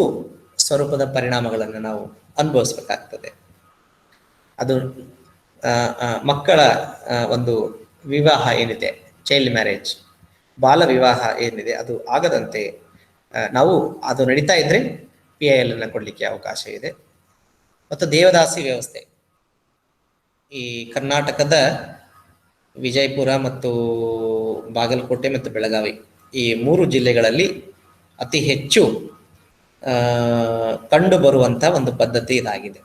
ಸ್ವರೂಪದ ಪರಿಣಾಮಗಳನ್ನು ನಾವು ಅನುಭವಿಸ್ಬೇಕಾಗ್ತದೆ. ಅದು ಮಕ್ಕಳ ಒಂದು ವಿವಾಹ ಏನಿದೆ, ಚೈಲ್ಡ್ ಮ್ಯಾರೇಜ್, ಬಾಲ ವಿವಾಹ ಏನಿದೆ, ಅದು ಆಗದಂತೆ ನಾವು ಅದು ನಡೀತಾ ಇದ್ರೆ PIL ಅನ್ನು ಕೊಡಲಿಕ್ಕೆ ಅವಕಾಶ ಇದೆ. ಮತ್ತು ದೇವದಾಸಿ ವ್ಯವಸ್ಥೆ, ಈ ಕರ್ನಾಟಕದ ವಿಜಯಪುರ ಮತ್ತು ಬಾಗಲಕೋಟೆ ಮತ್ತು ಬೆಳಗಾವಿ ಈ 3 ಜಿಲ್ಲೆಗಳಲ್ಲಿ ಅತಿ ಹೆಚ್ಚು ಕಂಡು ಬರುವಂತ ಒಂದು ಪದ್ಧತಿ ಇದಾಗಿದೆ,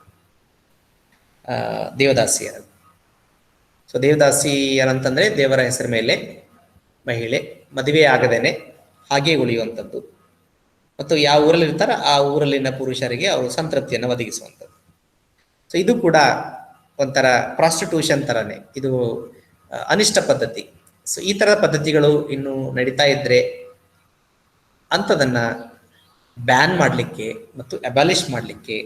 ದೇವದಾಸಿಯರು. ಸೊ ದೇವದಾಸಿಯರಂತಂದ್ರೆ ದೇವರ ಹೆಸರ ಮೇಲೆ ಮಹಿಳೆ ಮದುವೆ ಆಗದೇನೆ ಹಾಗೆ ಉಳಿಯುವಂಥದ್ದು, ಮತ್ತು ಯಾವ ಊರಲ್ಲಿ ಇರ್ತಾರ ಆ ಊರಲ್ಲಿನ ಪುರುಷರಿಗೆ ಅವರು ಸಂತೃಪ್ತಿಯನ್ನು ಒದಗಿಸುವಂಥದ್ದು. ಸೊ ಇದು ಕೂಡ ಒಂಥರ ಪ್ರಾಸ್ಟಿಟ್ಯೂಷನ್ ತರನೇ, ಇದು ಅನಿಷ್ಟ ಪದ್ಧತಿ. ಸೊ ಈ ತರದ ಪದ್ಧತಿಗಳು ಇನ್ನು ನಡೀತಾ ಇದ್ರೆ ಅಂಥದನ್ನ ಬ್ಯಾನ್ ಮಾಡಲಿಕ್ಕೆ ಮತ್ತು ಅಬಾಲಿಷ್ ಮಾಡಲಿಕ್ಕೆ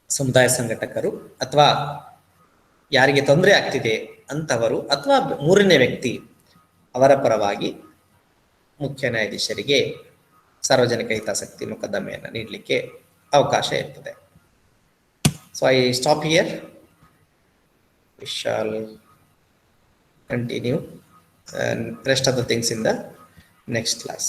ಸಮುದಾಯ ಸಂಘಟಕರು ಅಥವಾ ಯಾರಿಗೆ ತೊಂದರೆ ಆಗ್ತಿದೆ ಅಂತವರು ಅಥವಾ ಮೂರನೇ ವ್ಯಕ್ತಿ ಅವರ ಪರವಾಗಿ ಮುಖ್ಯ ನ್ಯಾಯಾಧೀಶರಿಗೆ ಸಾರ್ವಜನಿಕ ಹಿತಾಸಕ್ತಿ ಮೊಕದ್ದಮೆಯನ್ನು ನೀಡಲಿಕ್ಕೆ ಅವಕಾಶ ಇರ್ತದೆ. So I stop here. We shall continue and rest of the things in the next class.